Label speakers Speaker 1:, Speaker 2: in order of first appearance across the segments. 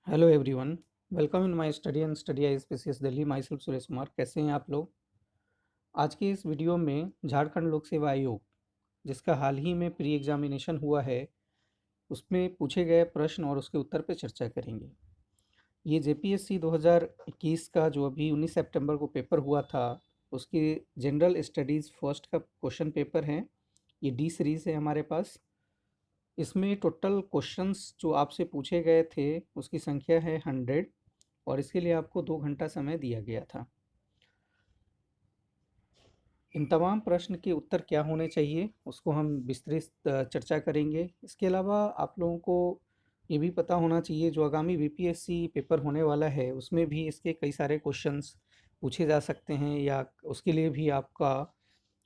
Speaker 1: Hello everyone, welcome in my study and study I spacious Delhi. My self Suresh Kumar. कैसे हैं आप लोग? आज के इस वीडियो में झारखंड लोक सेवा आयोग, जिसका हाल ही में प्री एग्जामिनेशन हुआ है, उसमें पूछे गए प्रश्न और उसके उत्तर पर चर्चा करेंगे। ये जेपीएससी 2021 का जो अभी 19 सितंबर को पेपर हुआ था, उसके जनरल स्टडीज़ फर्स्ट का क्वेश्चन पेपर है। ये डी सीरीज़ है हमारे पास। इसमें टोटल क्वेश्चंस जो आपसे पूछे गए थे उसकी संख्या है 100 और इसके लिए आपको 2 घंटा समय दिया गया था। इन तमाम प्रश्न के उत्तर क्या होने चाहिए उसको हम विस्तृत चर्चा करेंगे। इसके अलावा आप लोगों को ये भी पता होना चाहिए जो आगामी बीपीएससी पेपर होने वाला है उसमें भी इसके कई सारे क्वेश्चंस पूछे जा सकते हैं, या उसके लिए भी आपका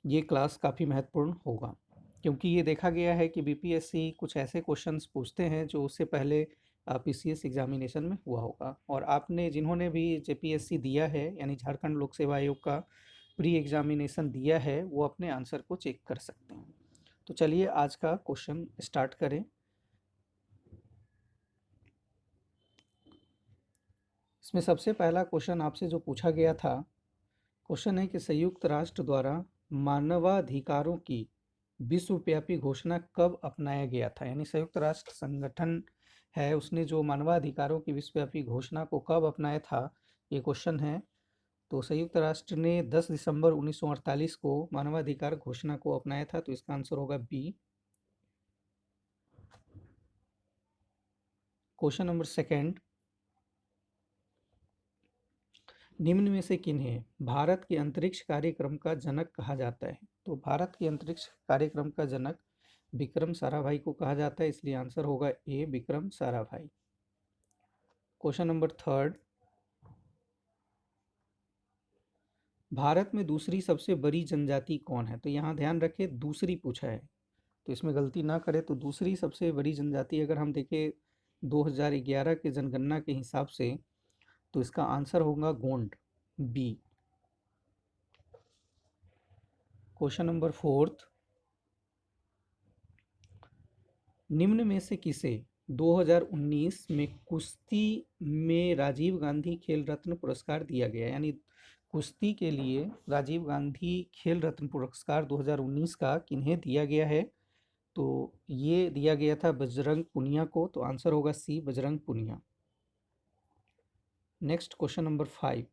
Speaker 1: ये क्लास काफ़ी महत्वपूर्ण होगा। क्योंकि ये देखा गया है कि बीपीएससी कुछ ऐसे क्वेश्चंस पूछते हैं जो उससे पहले पीसीएस एग्जामिनेशन में हुआ होगा, और आपने जिन्होंने भी जेपीएससी दिया है यानी झारखंड लोक सेवा आयोग का प्री एग्जामिनेशन दिया है वो अपने आंसर को चेक कर सकते हैं। तो चलिए आज का क्वेश्चन स्टार्ट करें। इसमें सबसे पहला क्वेश्चन आपसे जो पूछा गया था, क्वेश्चन है कि संयुक्त राष्ट्र द्वारा मानवाधिकारों की विश्वव्यापी घोषणा कब अपनाया गया था। यानी संयुक्त राष्ट्र संगठन है, उसने जो मानवाधिकारों की विश्वव्यापी घोषणा को कब अपनाया था, ये क्वेश्चन है। तो संयुक्त राष्ट्र ने 10 दिसंबर 1948 को मानवाधिकार घोषणा को अपनाया था, तो इसका आंसर होगा बी। क्वेश्चन नंबर सेकंड, निम्न में से किन्हें भारत के अंतरिक्ष कार्यक्रम का जनक कहा जाता है। तो भारत के अंतरिक्ष कार्यक्रम का जनक विक्रम साराभाई को कहा जाता है, इसलिए आंसर होगा A, Vikram Sarabhai. Question number third, Bharat में दूसरी सबसे बड़ी जनजाति कौन है। तो यहाँ ध्यान रखें दूसरी पूछा है, तो इसमें गलती ना करें। तो दूसरी सबसे बड़ी जनजाति अगर हम देखें 2011 के जनगणना के हिसाब से, तो इसका आंसर होगा Gond, B. Question number fourth, निम्न में से किसे 2019 में कुश्ती में राजीव गांधी खेल रत्न पुरस्कार दिया गया। यानी कुश्ती के लिए राजीव गांधी खेल रत्न पुरस्कार 2019 का किन्हें दिया गया है। तो ये दिया गया था बजरंग पुनिया को, तो आंसर होगा C, Bajrang Punia. Next question number 5,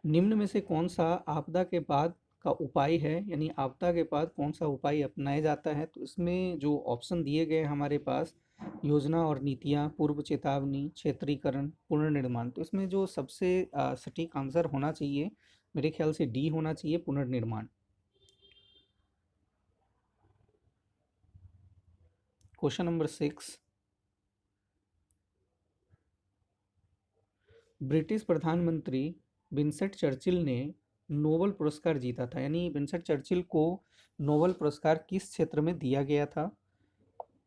Speaker 1: निम्न में से कौन सा आपदा के बाद का उपाय है। यानी आपदा के बाद कौन सा उपाय अपनाया जाता है। तो इसमें जो ऑप्शन दिए गए हैं हमारे पास, योजना और नीतियाँ, पूर्व चेतावनी, क्षेत्रीकरण, पुनर्निर्माण। तो इसमें जो सबसे सटीक आंसर होना चाहिए मेरे ख्याल से डी होना चाहिए, पुनर्निर्माण। क्वेश्चन नंबर 6, ब्रिटिश प्रधानमंत्री विंस्टन चर्चिल ने नोबेल पुरस्कार जीता था। यानी विंस्टन चर्चिल को नोबेल पुरस्कार किस क्षेत्र में दिया गया था।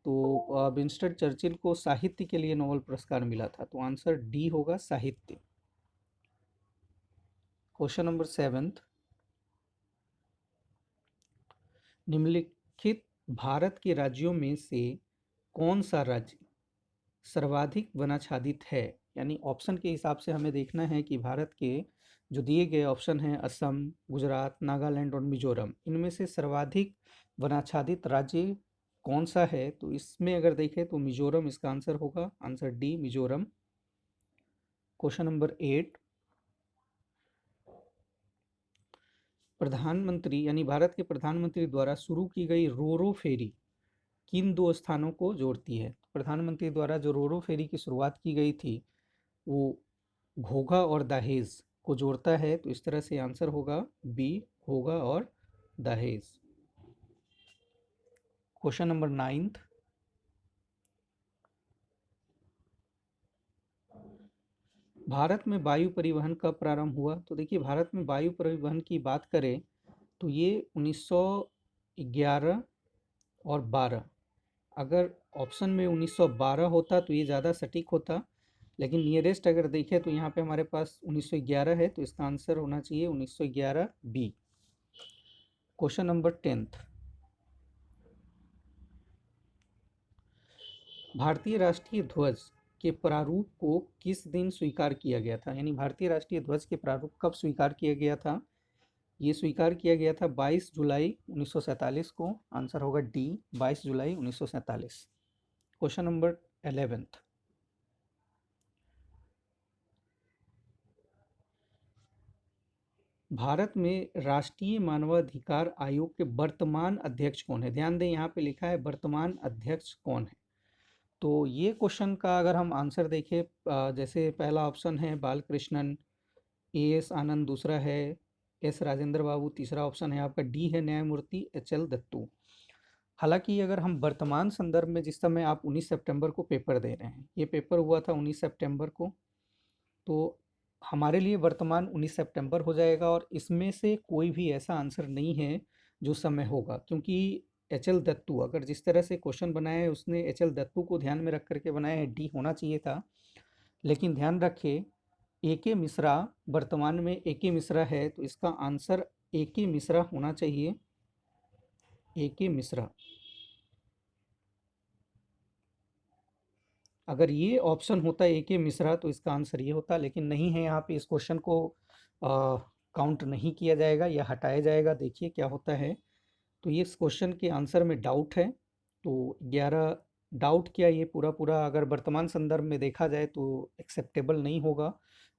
Speaker 1: तो विंस्टन चर्चिल को साहित्य के लिए नोबेल पुरस्कार मिला था, तो आंसर डी होगा, साहित्य। क्वेश्चन नंबर 7, निम्नलिखित भारत के राज्यों में से कौन सा राज्य सर्वाधिक वनाच्छादित है। यानी ऑप्शन के हिसाब से हमें देखना है कि भारत के जो दिए गए ऑप्शन हैं असम, गुजरात, नागालैंड और मिजोरम, इनमें से सर्वाधिक वनाच्छादित राज्य कौन सा है। तो इसमें अगर देखें तो मिजोरम इसका आंसर होगा, answer D, Mizoram. Question number 8, प्रधानमंत्री यानी भारत के प्रधानमंत्री द्वारा शुरू की गई रोरो फेरी किन दो स्थानों को जोड़ती है। प्रधानमंत्री द्वारा जो रोरो फेरी की शुरुआत की गई थी वो घोघा और दहेज को जोड़ता है, तो इस तरह से आंसर होगा बी, घोघा और दहेज। क्वेश्चन नंबर 9, भारत में वायु परिवहन कब प्रारंभ हुआ। तो देखिए भारत में वायु परिवहन की बात करें तो ये 1911 और 12, अगर ऑप्शन में 1912 होता तो ये ज़्यादा सटीक होता, लेकिन नियरेस्ट अगर देखें तो यहाँ पे हमारे पास 1911 है, तो इसका आंसर होना चाहिए 1911, बी। क्वेश्चन नंबर 10th, भारतीय राष्ट्रीय ध्वज के प्रारूप को किस दिन स्वीकार किया गया था? यानी भारतीय राष्ट्रीय ध्वज के प्रारूप कब स्वीकार किया गया था? ये स्वीकार किया गया था 22 जुलाई 1947 को। आंसर होगा डी, 22 जुलाई 1947। क्वेश्चन नंबर 11th, भारत में राष्ट्रीय मानवाधिकार आयोग के वर्तमान अध्यक्ष कौन है? ध्यान दें, यहाँ पे लिखा है वर्तमान अध्यक्ष कौन है। तो ये क्वेश्चन का अगर हम आंसर देखें, जैसे पहला ऑप्शन है बालकृष्णन, एएस आनंद दूसरा है, एस राजेंद्र बाबू तीसरा ऑप्शन है आपका, डी है न्यायमूर्ति एचएल दत्तू। हालांकि अगर हम वर्तमान संदर्भ में, जिस समय आप 19 सितंबर को पेपर दे रहे हैं, ये पेपर हुआ था 19 सितंबर को, तो हमारे लिए वर्तमान 19 सितंबर हो जाएगा और इसमें से कोई भी ऐसा आंसर नहीं है जो समय होगा, क्योंकि एचएल दत्तू, अगर जिस तरह से क्वेश्चन बनाया है उसने एचएल दत्तू को ध्यान में रख करके बनाया है, डी होना चाहिए था। लेकिन ध्यान रखें, ए के मिश्रा वर्तमान में ए के मिश्रा है, तो इसका आंसर ए के मिश्रा होना चाहिए, ए के मिश्रा। अगर ये ऑप्शन होता ए के मिश्रा तो इसका आंसर ये होता, लेकिन नहीं है। यहाँ पे इस क्वेश्चन को काउंट नहीं किया जाएगा या हटाया जाएगा। देखिए क्या होता है। तो ये इस क्वेश्चन के आंसर में डाउट है, तो 11 डाउट क्या, ये पूरा पूरा अगर वर्तमान संदर्भ में देखा जाए तो एक्सेप्टेबल नहीं होगा।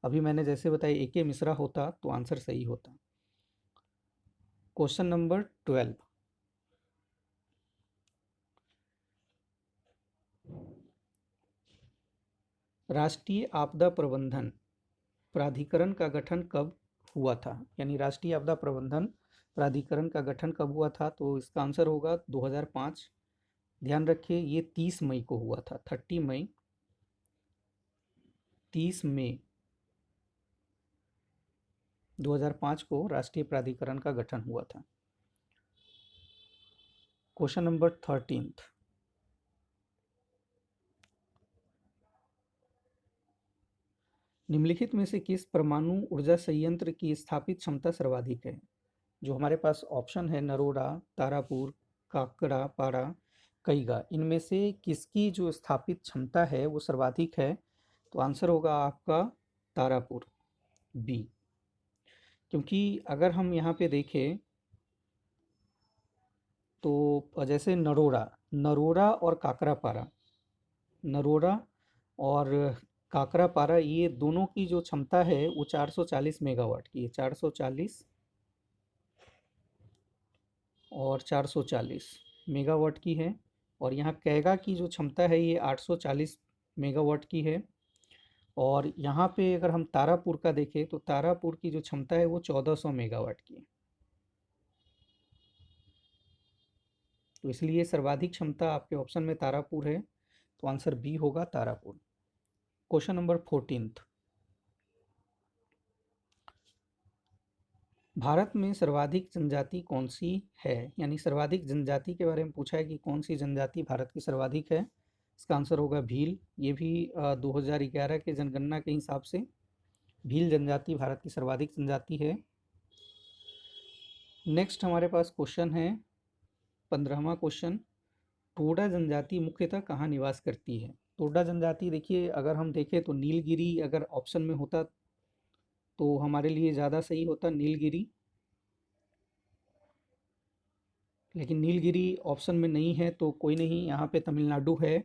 Speaker 1: अभी मैंने जैसे बताया ए के मिश्रा होता तो आंसर सही होता। क्वेश्चन नंबर 12, राष्ट्रीय आपदा प्रबंधन प्राधिकरण का गठन कब हुआ था? यानी राष्ट्रीय आपदा प्रबंधन प्राधिकरण का गठन कब हुआ था? तो इसका आंसर होगा 2005। ध्यान रखिए ये 30 मई को हुआ था, 30 मई, 30 मई 2005 को राष्ट्रीय प्राधिकरण का गठन हुआ था। क्वेश्चन नंबर 13th, निम्नलिखित में से किस परमाणु ऊर्जा संयंत्र की स्थापित क्षमता सर्वाधिक है? जो हमारे पास ऑप्शन है नरोडा, तारापुर, काकड़ा पारा, कईगा, इनमें से किसकी जो स्थापित क्षमता है वो सर्वाधिक है? तो आंसर होगा आपका तारापुर, बी। क्योंकि अगर हम यहाँ पे देखें तो जैसे नरोड़ा, नरोड़ा और काकरापारा, नरोड़ा और काकरापारा, ये दोनों की जो क्षमता है वो 440 मेगावाट की है, 440 और 440 मेगावाट की है। और यहाँ कैगा की जो क्षमता है ये 840 मेगावाट की है। और यहाँ पे अगर हम तारापुर का देखें तो तारापुर की जो क्षमता है वो 1400 मेगावाट की है। तो इसलिए सर्वाधिक क्षमता आपके ऑप्शन में तारापुर है, तो आंसर बी होगा Tarapur. Question number 14th, Bharat में सर्वाधिक जनजाति कौन सी है? यानी सर्वाधिक जनजाति के बारे में पूछा है कि कौन सी जनजाति भारत की सर्वाधिक है। इसका आंसर होगा भील। ये भी 2011 के जनगणना के हिसाब से भील जनजाति भारत की सर्वाधिक जनजाति है। नेक्स्ट हमारे पास क्वेश्चन है 15वां क्वेश्चन, टोडा जनजाति मुख्यतः कहाँ निवास करती है? टोडा जनजाति देखिए, अगर हम देखें तो नीलगिरी अगर ऑप्शन में होता तो हमारे लिए ज़्यादा सही होता, नीलगिरी। लेकिन नीलगिरी ऑप्शन में नहीं है तो कोई नहीं, यहाँ पे तमिलनाडु है,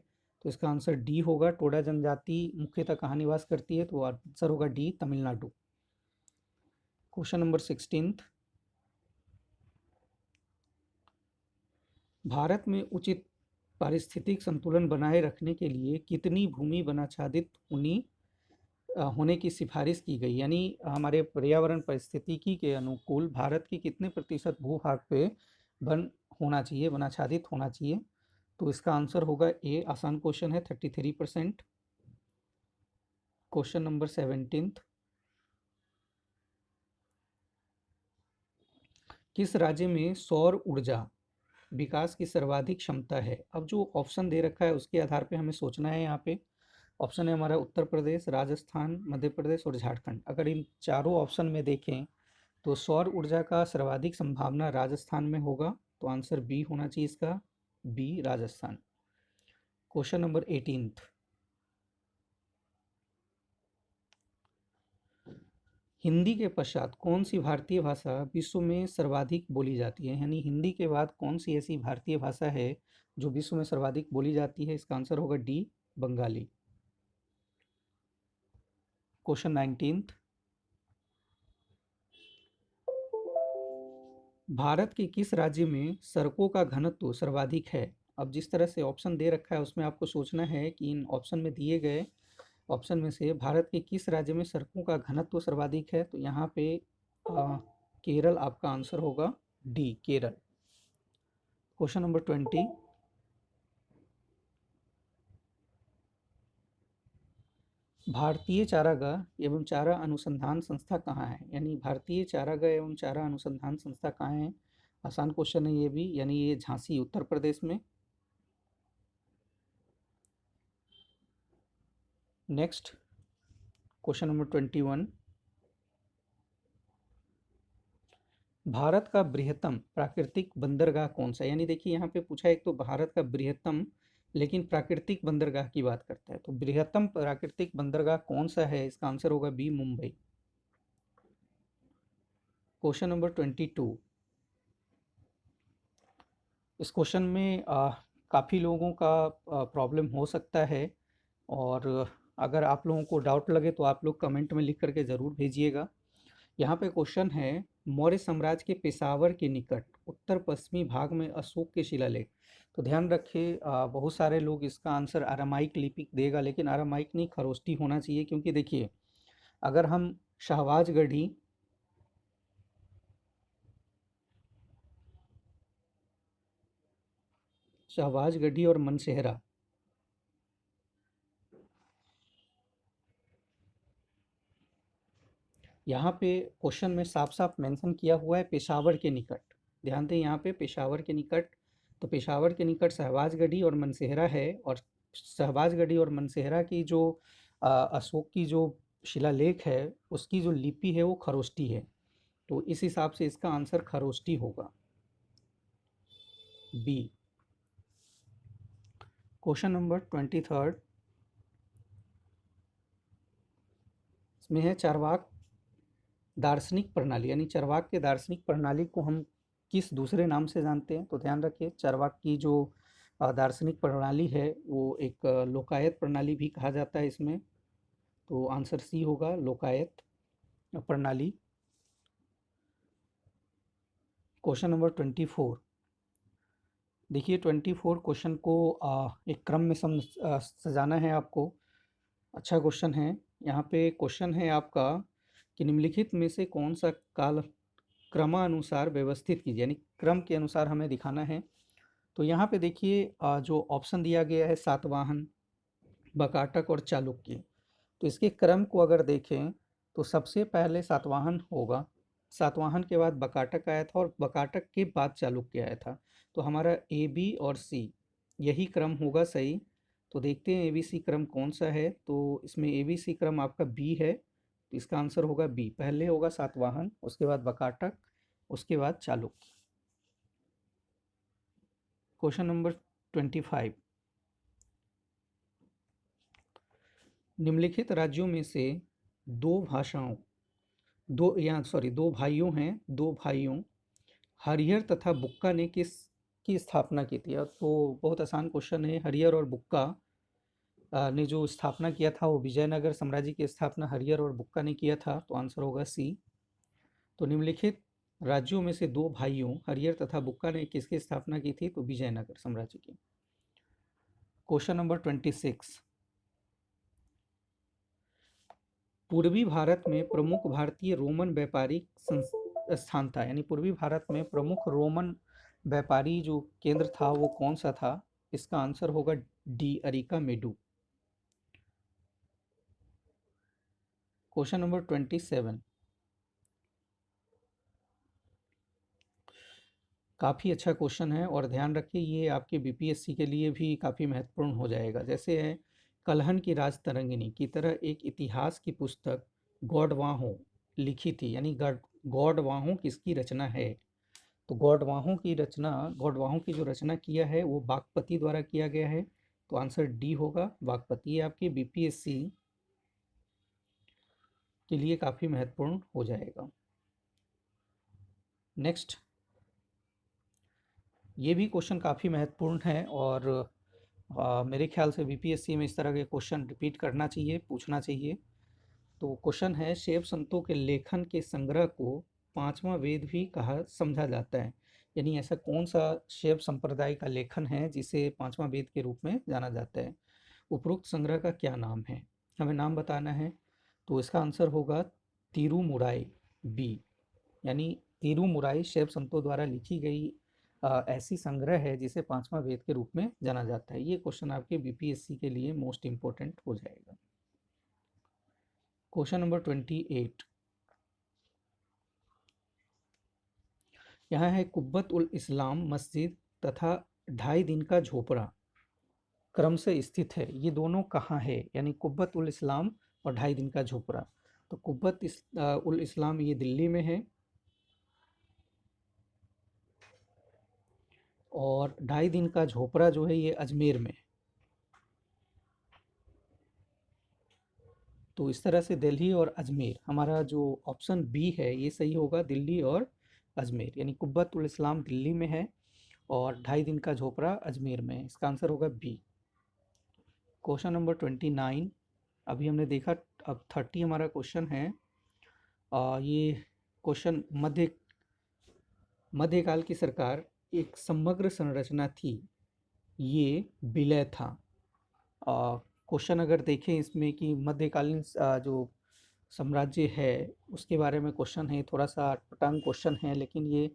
Speaker 1: तो इसका आंसर डी होगा। टोडा जनजाति मुख्यतः कहाँ निवास करती है? तो आंसर होगा D, Tamil Nadu. Question number 16th, Bharat में उचित पारिस्थितिक संतुलन बनाए रखने के लिए कितनी भूमि वनाच्छादित होने की सिफारिश की गई? यानी हमारे पर्यावरण परिस्थितिकी के अनुकूल भारत की कितने प्रतिशत भूभाग पे वन होना चाहिए, वनाच्छादित होना चाहिए? तो इसका आंसर होगा ए, आसान क्वेश्चन है, 33%। क्वेश्चन नंबर 17th, किस राज्य में सौर ऊर्जा विकास की सर्वाधिक क्षमता है? अब जो ऑप्शन दे रखा है उसके आधार पे हमें सोचना है। यहाँ पे ऑप्शन है हमारा उत्तर प्रदेश, राजस्थान, मध्य प्रदेश और झारखंड। अगर इन चारों ऑप्शन में देखें तो सौर ऊर्जा का सर्वाधिक संभावना राजस्थान में होगा, तो आंसर बी होना चाहिए इसका, B Rajasthan. Question number 18th, Hindi के पश्चात कौन सी भारतीय भाषा विश्व में सर्वाधिक बोली जाती है? यानी हिंदी के बाद कौन सी ऐसी भारतीय भाषा है जो विश्व में सर्वाधिक बोली जाती है? इसका आंसर होगा D, Bengali. Question 19th, Bharat के किस राज्य में सड़कों का घनत्व सर्वाधिक है? अब जिस तरह से ऑप्शन दे रखा है उसमें आपको सोचना है कि इन ऑप्शन में दिए गए ऑप्शन में से भारत के किस राज्य में सड़कों का घनत्व सर्वाधिक है? तो यहाँ पे केरल आपका आंसर होगा, डी, केरल। क्वेश्चन नंबर 20, भारतीय चारागाह एवं चारा अनुसंधान संस्था कहाँ है? यानी भारतीय चारागाह एवं चारा अनुसंधान संस्था कहाँ है? आसान क्वेश्चन है ये भी, यानी ये झांसी, उत्तर प्रदेश में। नेक्स्ट, क्वेश्चन नंबर 21, भारत का बृहत्तम प्राकृतिक बंदरगाह कौन सा है? यानी देखिए यहाँ पे पूछा है, एक तो भारत का बृहत्तम, लेकिन प्राकृतिक बंदरगाह की बात करता है, तो बृहत्तम प्राकृतिक बंदरगाह कौन सा है? इसका आंसर होगा बी, मुंबई। क्वेश्चन नंबर 22, इस क्वेश्चन में काफ़ी लोगों का प्रॉब्लम हो सकता है, और अगर आप लोगों को डाउट लगे तो आप लोग कमेंट में लिख करके ज़रूर भेजिएगा। यहाँ पे क्वेश्चन है, मौर्य साम्राज्य के पेशावर के निकट उत्तर पश्चिमी भाग में अशोक के शिलालेख। तो ध्यान रखिए, बहुत सारे लोग इसका आंसर अरामाइक लिपि देगा, लेकिन अरामाइक नहीं, खरोष्टी होना चाहिए, क्योंकि देखिए अगर हम शहबाजगढ़ी, शहबाजगढ़ी और मनसेहरा, यहाँ पे क्वेश्चन में साफ साफ मेंशन किया हुआ है पेशावर के निकट। ध्यान दें यहाँ पे पेशावर के निकट, तो पेशावर के निकट शहबाजगढ़ी और मनसेहरा है, और शहबाजगढ़ी और मनसेहरा की जो अशोक की जो शिलालेख है उसकी जो लिपि है वो खरोष्टी है, तो इस हिसाब से इसका आंसर खरोष्टी होगा, बी। क्वेश्चन नंबर 23, इसमें है चारवाक दार्शनिक प्रणाली, यानी चारवाक के दार्शनिक प्रणाली को हम किस दूसरे नाम से जानते हैं? तो ध्यान रखिए, चारवाक की जो दार्शनिक प्रणाली है वो एक लोकायत प्रणाली भी कहा जाता है इसमें, तो आंसर सी होगा, लोकायत प्रणाली। क्वेश्चन नंबर 24, देखिए 24 क्वेश्चन को एक क्रम में सजाना है आपको। अच्छा क्वेश्चन है, यहाँ पे क्वेश्चन है आपका कि निम्नलिखित में से कौन सा काल क्रमानुसार व्यवस्थित कीजिए, यानी क्रम के अनुसार हमें दिखाना है। तो यहाँ पे देखिए जो ऑप्शन दिया गया है सातवाहन, बकाटक और चालुक्य, तो इसके क्रम को अगर देखें तो सबसे पहले सातवाहन होगा, सातवाहन के बाद बकाटक आया था, और बकाटक के बाद चालुक्य आया था, तो हमारा ए, बी और सी यही क्रम होगा सही। तो देखते हैं ए बी सी क्रम कौन सा है, तो इसमें ए बी सी क्रम आपका बी है, तो इसका आंसर होगा बी, पहले होगा सातवाहन, उसके बाद बकाटक, उसके बाद चालुक्य। क्वेश्चन नंबर 25, निम्नलिखित राज्यों में से दो भाषाओं दो भाइयों हैं, दो भाइयों हरिहर तथा बुक्का ने किस की स्थापना की थी? तो बहुत आसान क्वेश्चन है, हरिहर और बुक्का ने जो स्थापना किया था वो विजयनगर साम्राज्य की स्थापना हरिहर और बुक्का ने किया था, तो आंसर होगा सी। तो निम्नलिखित राज्यों में से दो भाइयों हरिहर तथा बुक्का ने किसकी स्थापना की थी? तो विजयनगर साम्राज्य की। क्वेश्चन नंबर 26, पूर्वी भारत में प्रमुख भारतीय रोमन व्यापारिक स्थान था, यानी पूर्वी भारत में प्रमुख रोमन व्यापारी जो केंद्र था वो कौन सा था? इसका आंसर होगा डी, अरिका मेडू। क्वेश्चन नंबर 27, काफ़ी अच्छा क्वेश्चन है, और ध्यान रखिए ये आपके बीपीएससी के लिए भी काफ़ी महत्वपूर्ण हो जाएगा। जैसे है, कल्हन की राजतरंगिणी की तरह एक इतिहास की पुस्तक गॉडवाहों लिखी थी, यानी गौडवाहों किसकी रचना है? तो गौडवाहों की जो रचना किया है वो वागपति द्वारा किया गया है। तो आंसर डी होगा, वागपति। ये आपके बीपीएससी के लिए काफ़ी महत्वपूर्ण हो जाएगा। नेक्स्ट, ये भी क्वेश्चन काफ़ी महत्वपूर्ण है और मेरे ख्याल से बीपीएससी में इस तरह के क्वेश्चन रिपीट करना चाहिए, पूछना चाहिए। तो क्वेश्चन है, शैव संतों के लेखन के संग्रह को पांचवा वेद भी कहा समझा जाता है। यानी ऐसा कौन सा शैव संप्रदाय का लेखन है जिसे पांचवा वेद के रूप में जाना जाता है? उपरोक्त संग्रह का क्या नाम है? हमें नाम बताना है। तो इसका आंसर होगा तिरुमुराई, बी। यानी तिरुमुराई शैव संतों द्वारा लिखी गई ऐसी संग्रह है जिसे पांचवा वेद के रूप में जाना जाता है। ये क्वेश्चन आपके बीपीएससी के लिए मोस्ट इंपॉर्टेंट हो जाएगा। क्वेश्चन नंबर 28, यहाँ है, कुब्बत उल इस्लाम मस्जिद तथा 2.5 दिन का झोपड़ा क्रम से स्थित है, ये दोनों कहाँ है? यानी कुब्बत उल इस्लाम और 2.5 दिन का झोपड़ा। तो उल इस्लाम ये दिल्ली में है और 2.5 दिन का झोपड़ा जो है ये अजमेर में। तो इस तरह से दिल्ली और अजमेर, हमारा जो ऑप्शन बी है ये सही होगा, दिल्ली और अजमेर। यानी कुब्बत उल इस्लाम दिल्ली में है और 2.5 दिन का झोपड़ा अजमेर में है। इसका आंसर होगा बी। क्वेश्चन नंबर 29, अभी हमने देखा, अब 30 हमारा क्वेश्चन है। ये क्वेश्चन मध्यकाल की सरकार एक समग्र संरचना थी, ये विलय था। क्वेश्चन अगर देखें इसमें कि मध्यकालीन जो साम्राज्य है उसके बारे में क्वेश्चन है, थोड़ा सा अटपटांग क्वेश्चन है, लेकिन ये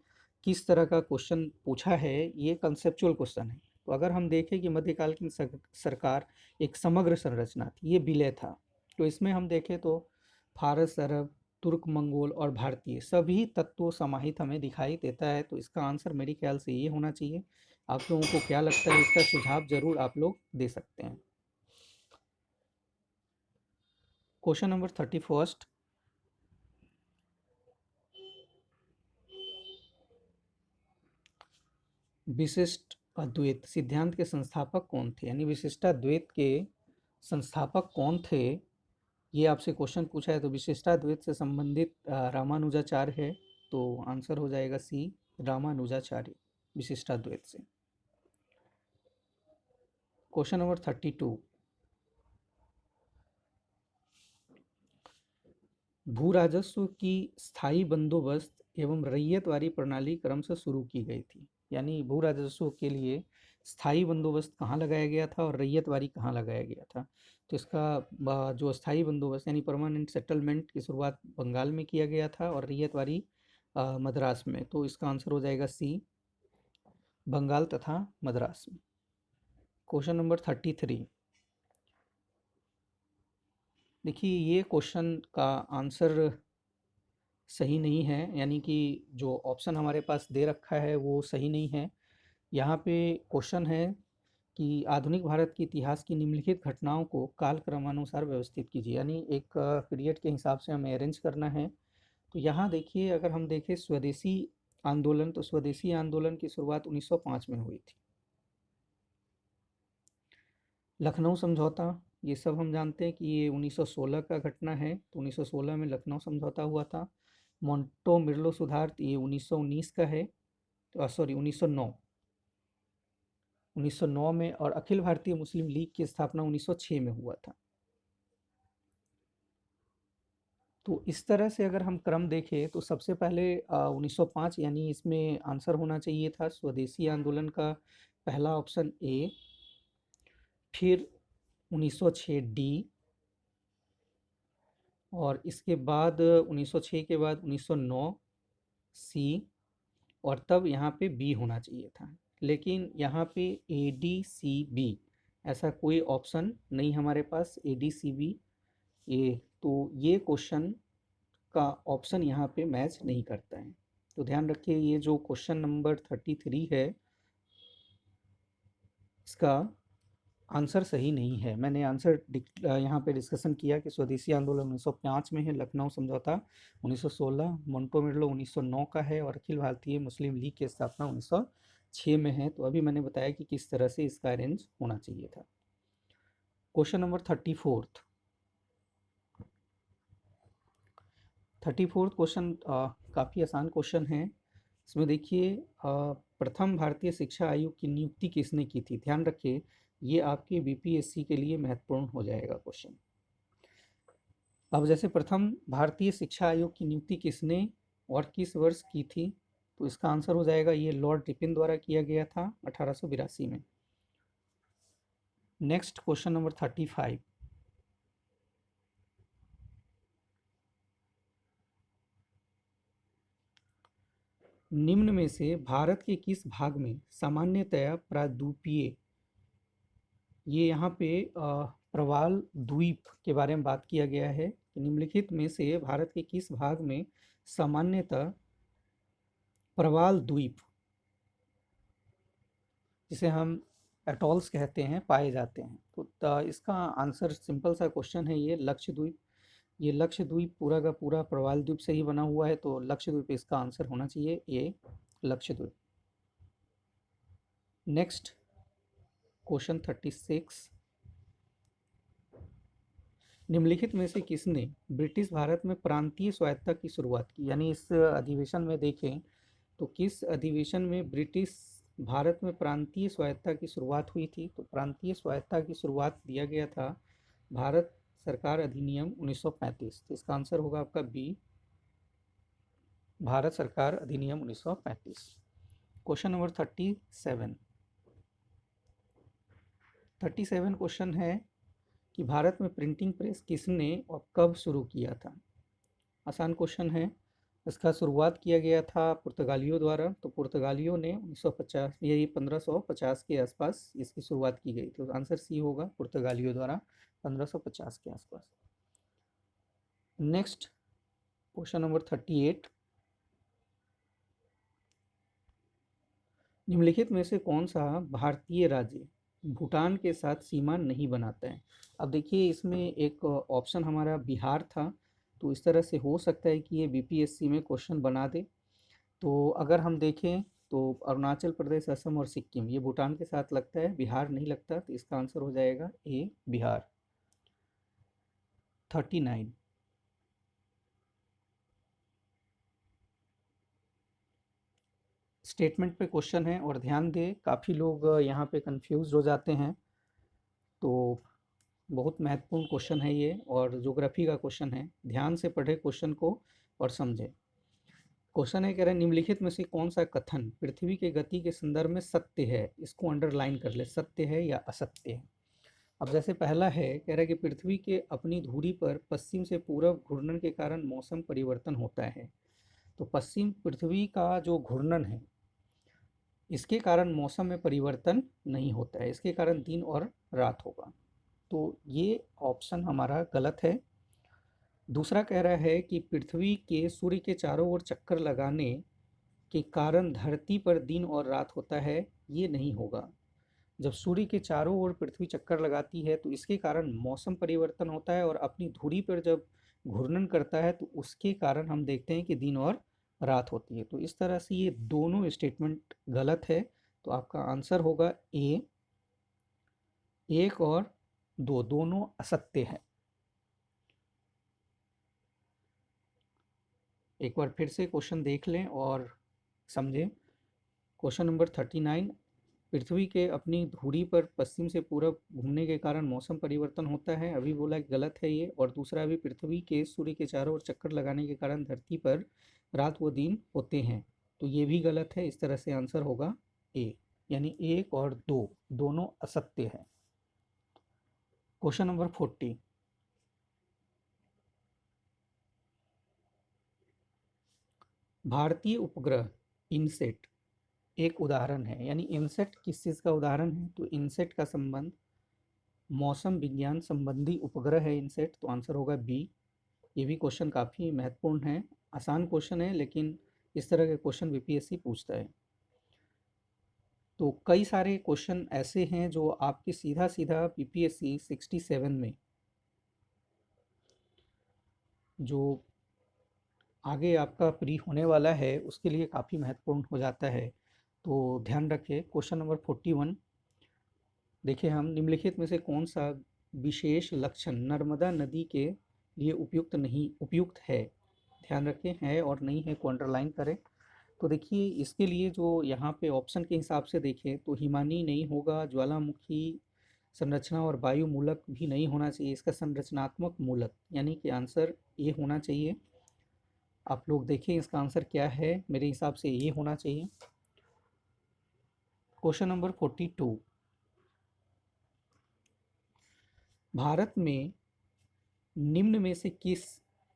Speaker 1: किस तरह का क्वेश्चन पूछा है, ये कंसेप्चुअल क्वेश्चन है। तो अगर हम देखें कि मध्यकालीन सरकार एक समग्र संरचना थी, ये विलय था, तो इसमें हम देखें तो फारस, अरब, तुर्क, मंगोल और भारतीय सभी तत्वों समाहित हमें दिखाई देता है। तो इसका आंसर मेरे ख्याल से ये होना चाहिए। आप लोगों को क्या लगता है, इसका सुझाव जरूर आप लोग दे सकते हैं। क्वेश्चन नंबर 31, विशिष्ट अद्वैत सिद्धांत के संस्थापक कौन थे? यानी विशिष्टाद्वैत के संस्थापक कौन थे, ये आपसे क्वेश्चन पूछा है। तो विशिष्टाद्वैत से संबंधित रामानुजाचार्य है। तो आंसर हो जाएगा सी, रामानुजाचार्य, विशिष्टाद्वैत से। क्वेश्चन नंबर 32, भू राजस्व की स्थायी बंदोबस्त एवं रैयतवारी प्रणाली क्रम से शुरू की गई थी। यानी भू राजस्व के लिए स्थायी बंदोबस्त कहाँ लगाया गया था और रैयतवारी कहाँ लगाया गया था? तो इसका जो स्थायी बंदोबस्त यानी परमानेंट सेटलमेंट की शुरुआत बंगाल में किया गया था और रैयतवारी मद्रास में। तो इसका आंसर हो जाएगा सी, बंगाल तथा मद्रास में। क्वेश्चन नंबर 33, देखिए ये क्वेश्चन का आंसर सही नहीं है, यानी कि जो ऑप्शन हमारे पास दे रखा है वो सही नहीं है। यहाँ पे क्वेश्चन है कि आधुनिक भारत के इतिहास की निम्नलिखित घटनाओं को कालक्रमानुसार व्यवस्थित कीजिए। यानी एक पीरियड के हिसाब से हमें अरेंज करना है। तो यहाँ देखिए, अगर हम देखें स्वदेशी आंदोलन, तो स्वदेशी आंदोलन की शुरुआत 1905 में हुई थी। लखनऊ समझौता, ये सब हम जानते हैं कि ये 1916 का घटना है। तो 1916 में लखनऊ समझौता हुआ था। मोंटो मिर्लो सुधार, ये 1919 का है, तो सॉरी 1909, 1909 में। और अखिल भारतीय मुस्लिम लीग की स्थापना 1906 में हुआ था। तो इस तरह से अगर हम क्रम देखें तो सबसे पहले 1905, यानी इसमें आंसर होना चाहिए था स्वदेशी आंदोलन का पहला ऑप्शन ए, फिर 1906 डी, और इसके बाद 1906 के बाद 1909 सी, और तब यहाँ पे बी होना चाहिए था। लेकिन यहाँ पे ए डी सी बी ऐसा कोई ऑप्शन नहीं हमारे पास, ए डी सी बी ए। तो ये क्वेश्चन का ऑप्शन यहाँ पे मैच नहीं करता है। तो ध्यान रखिए, ये जो क्वेश्चन नंबर 33 है, इसका आंसर सही नहीं है। मैंने आंसर यहाँ पे डिस्कशन किया कि स्वदेशी आंदोलन 1905 में है, लखनऊ समझौता 1916, मोंटोमेर्लो 1909 का है और अखिल भारतीय मुस्लिम लीग की स्थापना 1906 में है। तो अभी मैंने बताया कि किस तरह से इसका अरेंज होना चाहिए था। Question number 34th 34th question काफ़ी आसान क्वेश्चन है। इसमें देखिए प्रथम भारतीय शिक्षा आयोग की नियुक्ति किसने की थी। ध्यान रखिए ये आपके बीपीएससी के लिए महत्वपूर्ण हो जाएगा क्वेश्चन। अब जैसे प्रथम भारतीय शिक्षा आयोग की नियुक्ति किसने और किस वर्ष की थी, तो इसका आंसर हो जाएगा ये लॉर्ड रिपिन द्वारा किया गया था 1882 में। नेक्स्ट क्वेश्चन नंबर 35 निम्न में से भारत के किस भाग में सामान्यतया प्रायद्वीपीय, ये यहाँ पे प्रवाल द्वीप के बारे में बात किया गया है कि निम्नलिखित में से भारत के किस भाग में सामान्यतः प्रवाल द्वीप, जिसे हम एटॉल्स कहते हैं, पाए जाते हैं। तो इसका आंसर सिंपल सा क्वेश्चन है, ये लक्षद्वीप। ये लक्षद्वीप पूरा का पूरा प्रवाल द्वीप से ही बना हुआ है, तो लक्षद्वीप इसका आंसर होना चाहिए, ये लक्षद्वीप। नेक्स्ट क्वेश्चन 36 निम्नलिखित में से किसने ब्रिटिश भारत में प्रांतीय स्वायत्तता की शुरुआत की। यानी इस अधिवेशन में देखें तो किस अधिवेशन में ब्रिटिश भारत में प्रांतीय स्वायत्तता की शुरुआत हुई थी, तो प्रांतीय स्वायत्तता की शुरुआत दिया गया था भारत सरकार अधिनियम 1935। तो इसका आंसर होगा आपका बी, भारत सरकार अधिनियम 1935। क्वेश्चन नंबर 37 क्वेश्चन है कि भारत में प्रिंटिंग प्रेस किसने और कब शुरू किया था। आसान क्वेश्चन है। इसका शुरुआत किया गया था पुर्तगालियों द्वारा। तो पुर्तगालियों ने 1950 यही 1550 के आसपास इसकी शुरुआत की गई। तो आंसर सी होगा, पुर्तगालियों द्वारा 1550 के आसपास। नेक्स्ट क्वेश्चन नंबर 38 निम्नलिखित में से कौन सा भारतीय राज्य भूटान के साथ सीमा नहीं बनाता है। अब देखिए इसमें एक ऑप्शन हमारा बिहार था, तो इस तरह से हो सकता है कि ये बीपीएससी में क्वेश्चन बना दे। तो अगर हम देखें तो अरुणाचल प्रदेश, असम और सिक्किम ये भूटान के साथ लगता है, बिहार नहीं लगता। तो इसका आंसर हो जाएगा ए, बिहार। 39 स्टेटमेंट पे क्वेश्चन है और ध्यान दें काफ़ी लोग यहाँ पे कंफ्यूज हो जाते हैं। तो बहुत महत्वपूर्ण क्वेश्चन है ये और ज्योग्राफी का क्वेश्चन है। ध्यान से पढ़े क्वेश्चन को और समझे। क्वेश्चन है, कह रहे हैं निम्नलिखित में से कौन सा कथन पृथ्वी के गति के संदर्भ में सत्य है। इसको अंडरलाइन कर ले, सत्य है या असत्य है। अब जैसे पहला है, कह रहा है कि पृथ्वी के अपनी धुरी पर पश्चिम से पूरब घूर्णन के कारण मौसम परिवर्तन होता है। तो पश्चिम पृथ्वी का जो घूर्णन है इसके कारण मौसम में परिवर्तन नहीं होता है, इसके कारण दिन और रात होगा। तो ये ऑप्शन हमारा गलत है। दूसरा कह रहा है कि पृथ्वी के सूर्य के चारों ओर चक्कर लगाने के कारण धरती पर दिन और रात होता है, ये नहीं होगा। जब सूर्य के चारों ओर पृथ्वी चक्कर लगाती है तो इसके कारण मौसम परिवर्तन होता है और अपनी धुरी पर जब घूर्णन करता है तो उसके कारण हम देखते हैं कि दिन और रात होती है। तो इस तरह से ये दोनों स्टेटमेंट गलत है। तो आपका आंसर होगा ए, 1 और 2 दोनों असत्य है। एक बार फिर से क्वेश्चन देख लें और समझें। क्वेश्चन नंबर 39 पृथ्वी के अपनी धुरी पर पश्चिम से पूरब घूमने के कारण मौसम परिवर्तन होता है, अभी बोला गलत है ये। और दूसरा भी पृथ्वी के सूर्य के चारों ओर चक्कर लगाने के कारण धरती पर रात व दिन होते हैं, तो ये भी गलत है। इस तरह से आंसर होगा ए, यानी 1 और 2 दोनों असत्य है। क्वेश्चन नंबर 40 भारतीय उपग्रह इनसेट एक उदाहरण है। यानी इनसेट किस चीज़ का उदाहरण है, तो इनसेट का संबंध मौसम विज्ञान संबंधी उपग्रह है इनसेट। तो आंसर होगा बी। ये भी क्वेश्चन काफ़ी महत्वपूर्ण है, आसान क्वेश्चन है लेकिन इस तरह के क्वेश्चन बीपीएससी पूछता है। तो कई सारे क्वेश्चन ऐसे हैं जो आपके सीधा सीधा बीपीएससी 67 में जो आगे आपका प्री होने वाला है उसके लिए काफ़ी महत्वपूर्ण हो जाता है। तो ध्यान रखें। क्वेश्चन नंबर 41 देखिए, हम निम्नलिखित में से कौन सा विशेष लक्षण नर्मदा नदी के लिए उपयुक्त है। ध्यान रखें, है और नहीं है को अंडरलाइन करें। तो देखिए, इसके लिए जो यहाँ पे ऑप्शन के हिसाब से देखें तो हिमानी नहीं होगा, ज्वालामुखी संरचना और वायु मूलक भी नहीं होना चाहिए। इसका संरचनात्मक मूलक यानी कि आंसर ये होना चाहिए। आप लोग देखें इसका आंसर क्या है, मेरे हिसाब से ये होना चाहिए। क्वेश्चन नंबर 42 भारत में निम्न में से किस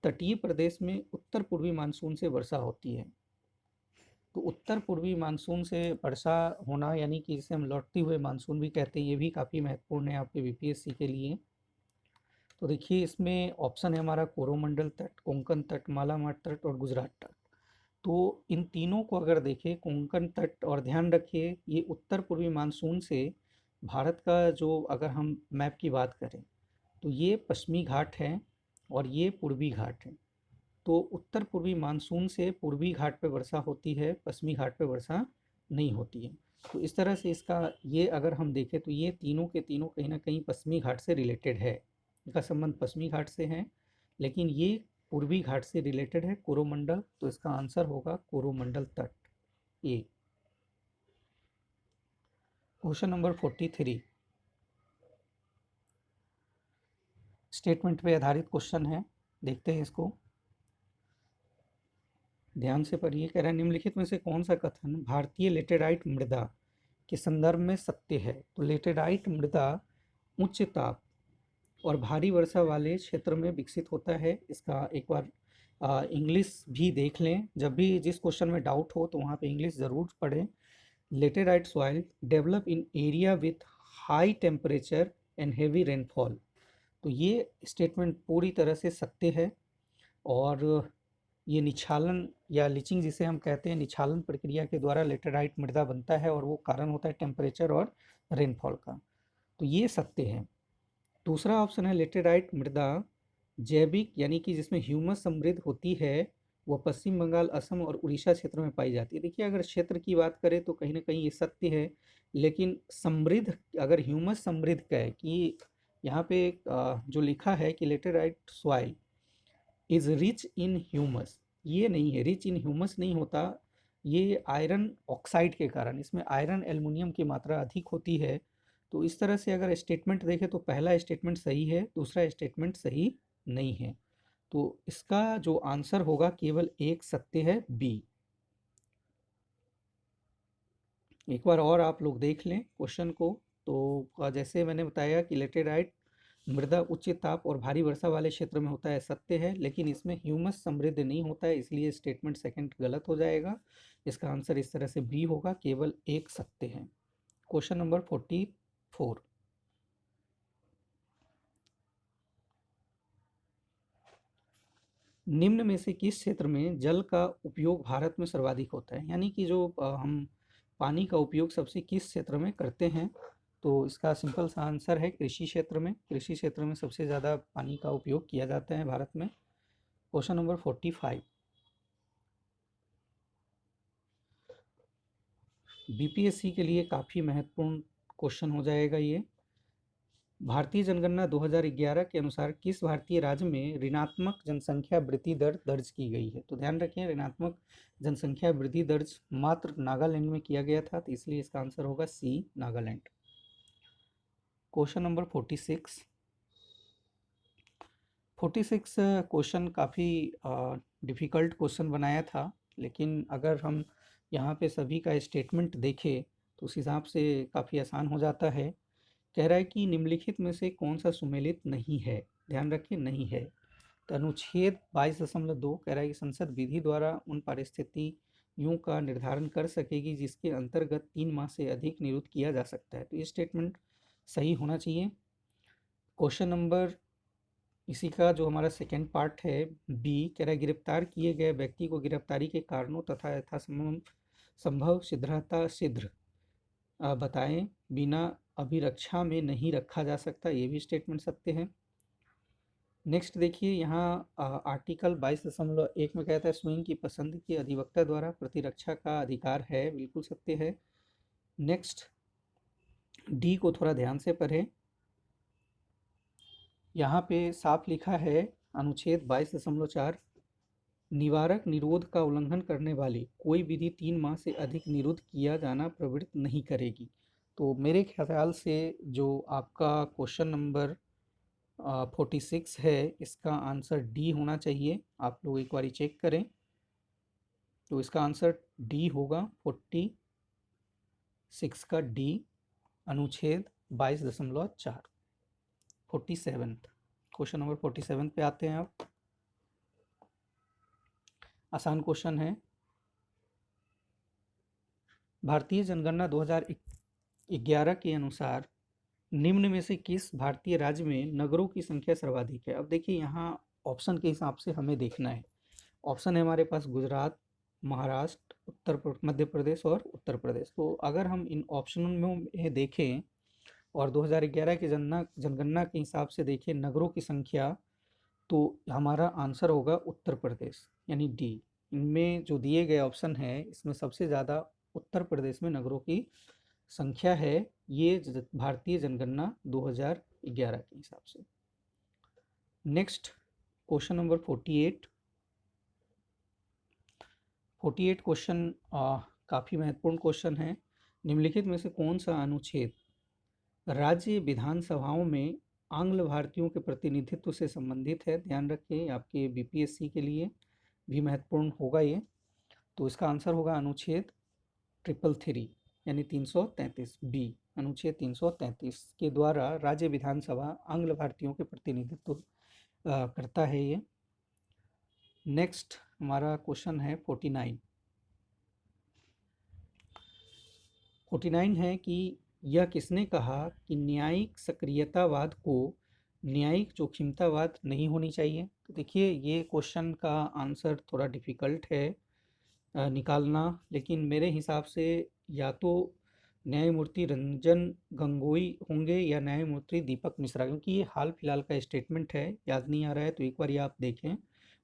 Speaker 1: तटीय प्रदेश में उत्तर पूर्वी मानसून से वर्षा होती है। तो उत्तर पूर्वी मानसून से वर्षा होना यानी कि जिसे हम लौटते हुए मानसून भी कहते हैं, ये भी काफ़ी महत्वपूर्ण है आपके बीपीएससी के लिए। तो देखिए, इसमें ऑप्शन है हमारा कोरोमंडल तट, कोंकण तट, मालाबार तट और गुजरात तट। तो इन तीनों को अगर देखें, कोंकण तट, और ध्यान रखिए ये उत्तर पूर्वी मानसून से भारत का जो अगर हम मैप की बात करें तो ये पश्चिमी घाट है और ये पूर्वी घाट है। तो उत्तर पूर्वी मानसून से पूर्वी घाट पे वर्षा होती है, पश्चिमी घाट पे वर्षा नहीं होती है। तो इस तरह से इसका ये अगर हम देखें तो ये तीनों के तीनों कहीं ना कहीं पश्चिमी घाट से रिलेटेड है। इनका संबंध पश्चिमी घाट से है, लेकिन ये पूर्वी घाट से रिलेटेड है, कोरोमंडल। तो इसका आंसर होगा कोरोमंडल तट ए। क्वेश्चन नंबर 43 स्टेटमेंट पे आधारित क्वेश्चन है, देखते हैं इसको ध्यान से पढ़िए। कह रहा है निम्नलिखित में से कौन सा कथन भारतीय लेटेराइट मृदा के संदर्भ में सत्य है। तो लेटेराइट मृदा उच्च ताप और भारी वर्षा वाले क्षेत्र में विकसित होता है। इसका एक बार इंग्लिश भी देख लें, जब भी जिस क्वेश्चन में डाउट हो तो वहाँ पे इंग्लिश ज़रूर पढ़ें। Laterite soil develop in area with high temperature and heavy rainfall. तो ये स्टेटमेंट पूरी तरह से सत्य है। और ये निछालन या लीचिंग जिसे हम कहते हैं, निछालन प्रक्रिया के द्वारा लेटेराइट मृदा बनता है और वो कारण होता है टेम्परेचर और रेनफॉल का। तो ये सत्य है। दूसरा ऑप्शन है लेटेराइट मृदा जैविक यानी कि जिसमें ह्यूमस समृद्ध होती है, वह पश्चिम बंगाल, असम और उड़ीसा क्षेत्र में पाई जाती है। देखिए, अगर क्षेत्र की बात करें तो कहीं ना कहीं ये सत्य है, लेकिन समृद्ध अगर ह्यूमस समृद्ध का है कि यहाँ पे जो लिखा है कि laterite soil is rich in humus, ये नहीं है, रिच इन ह्यूमस नहीं होता। ये आयरन ऑक्साइड के कारण, इसमें आयरन एल्युमिनियम की मात्रा अधिक होती है। तो इस तरह से अगर स्टेटमेंट देखें तो पहला स्टेटमेंट सही है, दूसरा स्टेटमेंट सही नहीं है। तो इसका जो आंसर होगा केवल एक सत्य है, बी। एक बार और आप लोग देख लें क्वेश्चन को। तो जैसे मैंने बताया कि लेटेराइट मृदा उच्च ताप और भारी वर्षा वाले क्षेत्र में होता है, सत्य है, लेकिन इसमें ह्यूमस समृद्ध नहीं होता है, इसलिए स्टेटमेंट सेकंड गलत हो जाएगा। इसका आंसर इस तरह से बी होगा, केवल एक सत्य है। क्वेश्चन नंबर 44 निम्न में से किस क्षेत्र में जल का उपयोग भारत में सर्वाधिक होता है। यानी कि जो हम पानी का उपयोग सबसे किस क्षेत्र में करते हैं। तो इसका सिंपल सा आंसर है कृषि क्षेत्र में। कृषि क्षेत्र में सबसे ज़्यादा पानी का उपयोग किया जाता है भारत में। क्वेश्चन नंबर 45 बीपीएससी के लिए काफ़ी महत्वपूर्ण क्वेश्चन हो जाएगा ये। भारतीय जनगणना 2011 के अनुसार किस भारतीय राज्य में ऋणात्मक जनसंख्या वृद्धि दर दर्ज की गई है। तो ध्यान रखें, ऋणात्मक जनसंख्या वृद्धि दर्ज मात्र नागालैंड में किया गया था, तो इसलिए इसका आंसर होगा सी, नागालैंड। क्वेश्चन नंबर 46 क्वेश्चन काफ़ी डिफ़िकल्ट क्वेश्चन बनाया था, लेकिन अगर हम यहाँ पे सभी का स्टेटमेंट देखें तो उस हिसाब से काफ़ी आसान हो जाता है। कह रहा है कि निम्नलिखित में से कौन सा सुमेलित नहीं है। ध्यान रखिए, नहीं है। तो अनुच्छेद 22.2 कह रहा है कि संसद विधि द्वारा उन परिस्थितियों का निर्धारण कर सकेगी जिसके अंतर्गत 3 माह से अधिक निरुद्ध किया जा सकता है। तो ये स्टेटमेंट सही होना चाहिए। क्वेश्चन नंबर इसी का जो हमारा सेकेंड पार्ट है, बी, कह रहा है गिरफ्तार किए गए व्यक्ति को गिरफ्तारी के कारणों तथा यथासंभव शीघ्र बताएं बिना अभिरक्षा में नहीं रखा जा सकता, ये भी स्टेटमेंट सत्य है। नेक्स्ट देखिए यहाँ आर्टिकल 22.1 में कहता है स्वयं की पसंद के अधिवक्ता द्वारा प्रतिरक्षा का अधिकार है, बिल्कुल सत्य है। नेक्स्ट डी को थोड़ा ध्यान से पढ़ें, यहाँ पे साफ लिखा है अनुच्छेद 22.4 निवारक निरोध का उल्लंघन करने वाली कोई विधि 3 माह से अधिक निरुद्ध किया जाना प्रवृत्त नहीं करेगी। तो मेरे ख्याल से जो आपका क्वेश्चन नंबर 46 है इसका आंसर डी होना चाहिए। आप लोग एक बार चेक करें, तो इसका आंसर डी होगा 46 का डी, अनुच्छेद 22.4 47। क्वेश्चन नंबर 47 पे आते हैं आप। आसान क्वेश्चन है, भारतीय जनगणना 2011 के अनुसार निम्न में से किस भारतीय राज्य में नगरों की संख्या सर्वाधिक है। अब देखिए यहाँ ऑप्शन के हिसाब से हमें देखना है। ऑप्शन है हमारे पास गुजरात, महाराष्ट्र, मध्य प्रदेश और उत्तर प्रदेश। तो अगर हम इन ऑप्शनों में देखें और 2011 की जनगणना के हिसाब से देखें नगरों की संख्या, तो हमारा आंसर होगा उत्तर प्रदेश यानी डी। इनमें जो दिए गए ऑप्शन है इसमें सबसे ज़्यादा उत्तर प्रदेश में नगरों की संख्या है, ये भारतीय जनगणना 2011 के हिसाब से। नेक्स्ट क्वेश्चन नंबर 48 क्वेश्चन काफ़ी महत्वपूर्ण क्वेश्चन है। निम्नलिखित में से कौन सा अनुच्छेद राज्य विधानसभाओं में आंग्ल भारतीयों के प्रतिनिधित्व से संबंधित है। ध्यान रखें आपके बीपीएससी के लिए भी महत्वपूर्ण होगा ये। तो इसका आंसर होगा अनुच्छेद 333 यानी 333 बी। अनुच्छेद 333 के द्वारा राज्य विधानसभा आंग्ल भारतीयों के प्रतिनिधित्व करता है ये। नेक्स्ट हमारा क्वेश्चन है 49 है कि यह किसने कहा कि न्यायिक सक्रियतावाद को न्यायिक जोखिमतावाद नहीं होनी चाहिए। तो देखिए ये क्वेश्चन का आंसर थोड़ा डिफ़िकल्ट है निकालना, लेकिन मेरे हिसाब से या तो न्यायमूर्ति रंजन गोगोई होंगे या न्यायमूर्ति दीपक मिश्रा, क्योंकि ये हाल फिलहाल का स्टेटमेंट है, याद नहीं आ रहा है तो एक बार ये आप देखें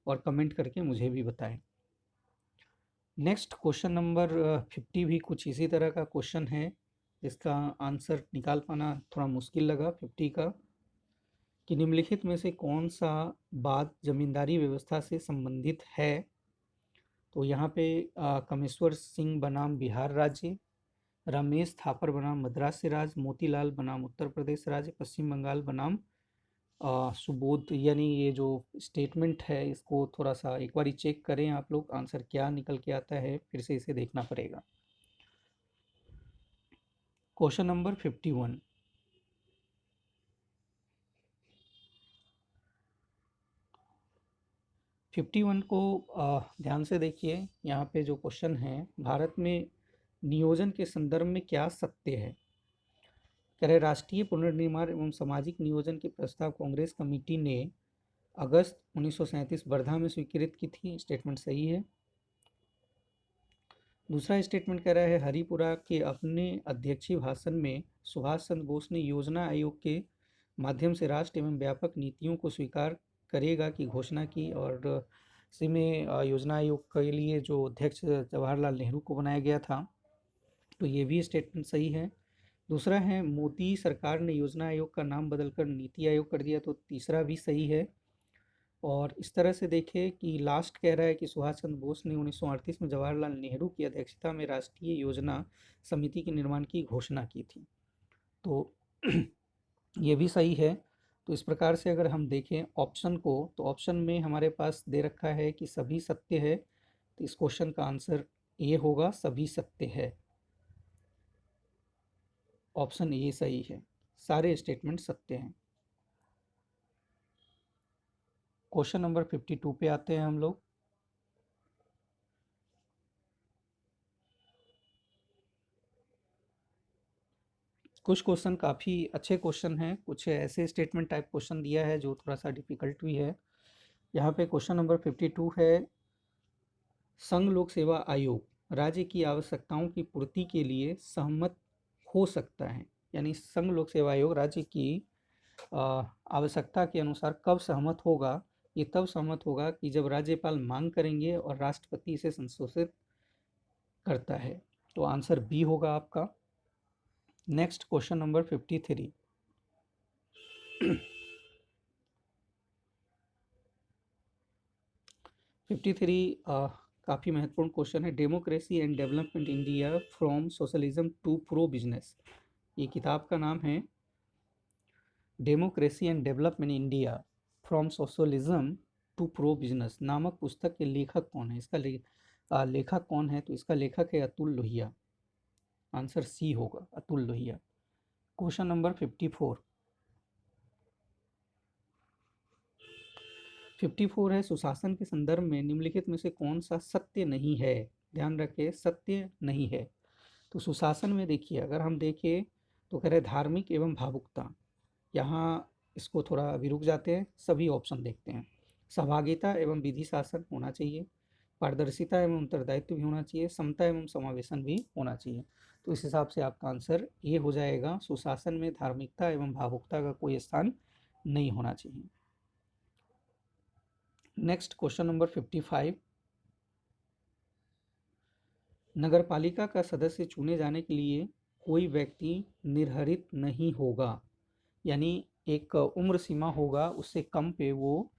Speaker 1: और कमेंट करके मुझे भी बताएं। नेक्स्ट क्वेश्चन नंबर 50 भी कुछ इसी तरह का क्वेश्चन है, इसका आंसर निकाल पाना थोड़ा मुश्किल लगा 50 का, कि निम्नलिखित में से कौन सा बात जमींदारी व्यवस्था से संबंधित है। तो यहाँ पे कामेश्वर सिंह बनाम बिहार राज्य, रमेश थापर बनाम मद्रास राज्य, मोतीलाल बनाम उत्तर प्रदेश राज्य, पश्चिम बंगाल बनाम सुबोध, यानी ये जो स्टेटमेंट है इसको थोड़ा सा एक बार चेक करें आप लोग, आंसर क्या निकल के आता है फिर से इसे देखना पड़ेगा। क्वेश्चन नंबर 51 को ध्यान से देखिए। यहाँ पे जो क्वेश्चन है, भारत में नियोजन के संदर्भ में क्या सत्य है। कह रहे राष्ट्रीय पुनर्निर्माण एवं सामाजिक नियोजन के प्रस्ताव कांग्रेस कमेटी ने अगस्त 1937 वर्धा में स्वीकृत की थी, स्टेटमेंट सही है। दूसरा स्टेटमेंट कह रहा है हरिपुरा के अपने अध्यक्षीय भाषण में सुभाष चंद्र बोस ने योजना आयोग के माध्यम से राष्ट्र एवं व्यापक नीतियों को स्वीकार करेगा की घोषणा की, और इसी में योजना आयोग के लिए जो अध्यक्ष जवाहरलाल नेहरू को बनाया गया था, तो ये भी स्टेटमेंट सही है। दूसरा है मोदी सरकार ने योजना आयोग का नाम बदलकर नीति आयोग कर दिया, तो तीसरा भी सही है। और इस तरह से देखें कि लास्ट कह रहा है कि सुभाष चंद्र बोस ने 1938 में जवाहरलाल नेहरू की अध्यक्षता में राष्ट्रीय योजना समिति के निर्माण की घोषणा की थी, तो ये भी सही है। तो इस प्रकार से अगर हम देखें ऑप्शन को, तो ऑप्शन में हमारे पास दे रखा है कि सभी सत्य है, तो इस क्वेश्चन का आंसर ए होगा, सभी सत्य है। ऑप्शन ए सही है, सारे स्टेटमेंट सत्य हैं। क्वेश्चन नंबर 52 पे आते हैं हम लोग। कुछ क्वेश्चन काफ़ी अच्छे क्वेश्चन हैं, कुछ ऐसे स्टेटमेंट टाइप क्वेश्चन दिया है जो थोड़ा सा डिफिकल्ट भी है। यहाँ पे क्वेश्चन नंबर 52 है, संघ लोक सेवा आयोग राज्य की आवश्यकताओं की पूर्ति के लिए सहमत हो सकता है, यानी संघ लोक सेवा आयोग राज्य की आवश्यकता के अनुसार कब सहमत होगा? ये तब सहमत होगा कि जब राज्यपाल मांग करेंगे और राष्ट्रपति इसे संशोधित करता है। तो आंसर बी होगा आपका। Next question number 53। 53 काफ़ी महत्वपूर्ण क्वेश्चन है। Democracy and development India from socialism to pro business, ये किताब का नाम है democracy and development India from socialism to pro business नामक पुस्तक के लेखक कौन है? इसका लेखक कौन है? तो इसका लेखक है अतुल लोहिया। आंसर सी होगा, अतुल लोहिया। Question number 54। 54 है, सुशासन के संदर्भ में निम्नलिखित में से कौन सा सत्य नहीं है? ध्यान रखें, सत्य नहीं है। तो सुशासन में देखिए, अगर हम देखें तो कह रहे धार्मिक एवं भावुकता, यहाँ इसको थोड़ा अभी रुक जाते हैं, सभी ऑप्शन देखते हैं। सहभागिता एवं विधि शासन होना चाहिए, पारदर्शिता एवं उत्तरदायित्व भी होना चाहिए, समता एवं समावेशन भी होना चाहिए। तो इस हिसाब से आपका आंसर ये हो जाएगा, सुशासन में धार्मिकता एवं भावुकता का कोई स्थान नहीं होना चाहिए। Next question number 55। नगरपालिका का सदस्य चुने जाने के लिए कोई व्यक्ति निर्धारित नहीं होगा, यानी एक उम्र सीमा होगा, उससे कम पे वो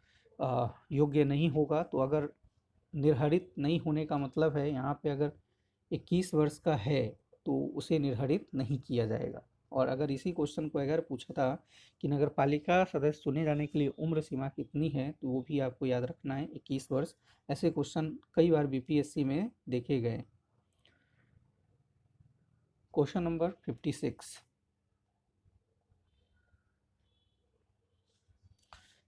Speaker 1: योग्य नहीं होगा। तो अगर निर्धारित नहीं होने का मतलब है यहाँ पे अगर 21 वर्ष का है तो उसे निर्धारित नहीं किया जाएगा। और अगर इसी क्वेश्चन को अगर पूछा था कि नगरपालिका सदस्य चुने जाने के लिए उम्र सीमा कितनी है, तो वो भी आपको याद रखना है 21 वर्ष। ऐसे क्वेश्चन कई बार बीपीएससी में देखे गए। Question number 56।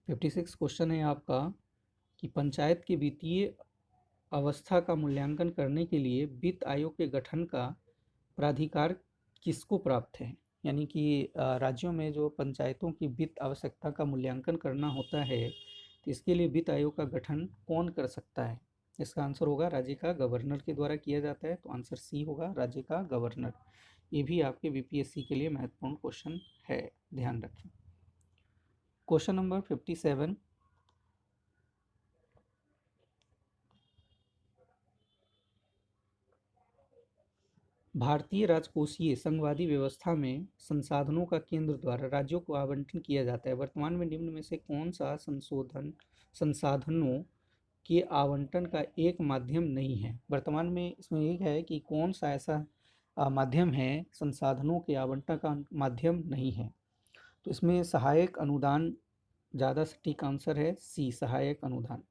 Speaker 1: 56 क्वेश्चन है आपका कि पंचायत की वित्तीय अवस्था का मूल्यांकन करने के लिए वित्त आयोग के गठन का प्राधिकार किसको प्राप्त है? यानी कि राज्यों में जो पंचायतों की वित्त आवश्यकता का मूल्यांकन करना होता है, तो इसके लिए वित्त आयोग का गठन कौन कर सकता है? इसका आंसर होगा राज्य का गवर्नर के द्वारा किया जाता है। तो आंसर सी होगा, राज्य का गवर्नर। ये भी आपके बीपीएससी के लिए महत्वपूर्ण क्वेश्चन है, ध्यान रखें। Question number 57। भारतीय राजकोषीय संघवादी व्यवस्था में संसाधनों का केंद्र द्वारा राज्यों को आवंटन किया जाता है। वर्तमान में निम्न में से कौन सा संसाधनों के आवंटन का एक माध्यम नहीं है? वर्तमान में इसमें एक है कि कौन सा ऐसा माध्यम है संसाधनों के आवंटन का माध्यम नहीं है? तो इसमें सहायक अनुदान ज़्यादा सटीक आंसर है, सी सहायक अनुदान।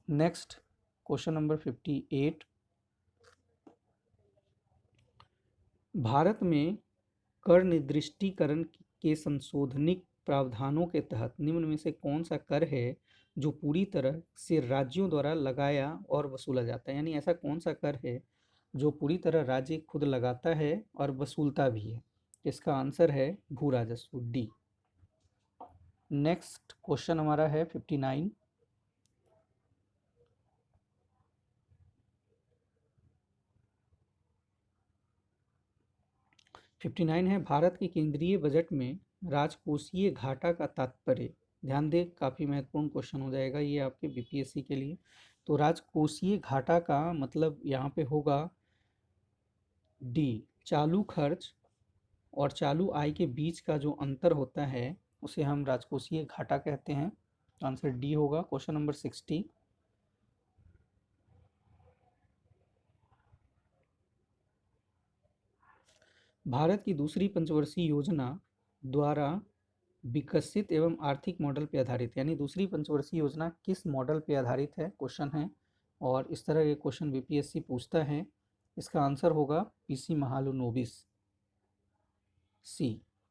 Speaker 1: Next question number 58। भारत में कर निर्दिष्टीकरण के संशोधनिक प्रावधानों के तहत निम्न में से कौन सा कर है जो पूरी तरह से राज्यों द्वारा लगाया और वसूला जाता है? यानी ऐसा कौन सा कर है जो पूरी तरह राज्य खुद लगाता है और वसूलता भी है? इसका आंसर है भू राजस्व, डी। नेक्स्ट क्वेश्चन हमारा है 59। 59 है, भारत के केंद्रीय बजट में राजकोषीय घाटा का तात्पर्य। ध्यान दें, काफ़ी महत्वपूर्ण क्वेश्चन हो जाएगा ये आपके बीपीएससी के लिए। तो राजकोषीय घाटा का मतलब यहाँ पे होगा डी, चालू खर्च और चालू आय के बीच का जो अंतर होता है उसे हम राजकोषीय घाटा कहते हैं। आंसर डी होगा। Question number 60। भारत की दूसरी पंचवर्षीय योजना द्वारा विकसित एवं आर्थिक मॉडल पर आधारित, यानी दूसरी पंचवर्षीय योजना किस मॉडल पर आधारित है, क्वेश्चन है। और इस तरह के क्वेश्चन बीपीएससी पूछता है। इसका आंसर होगा पीसी महालनोबिस, सी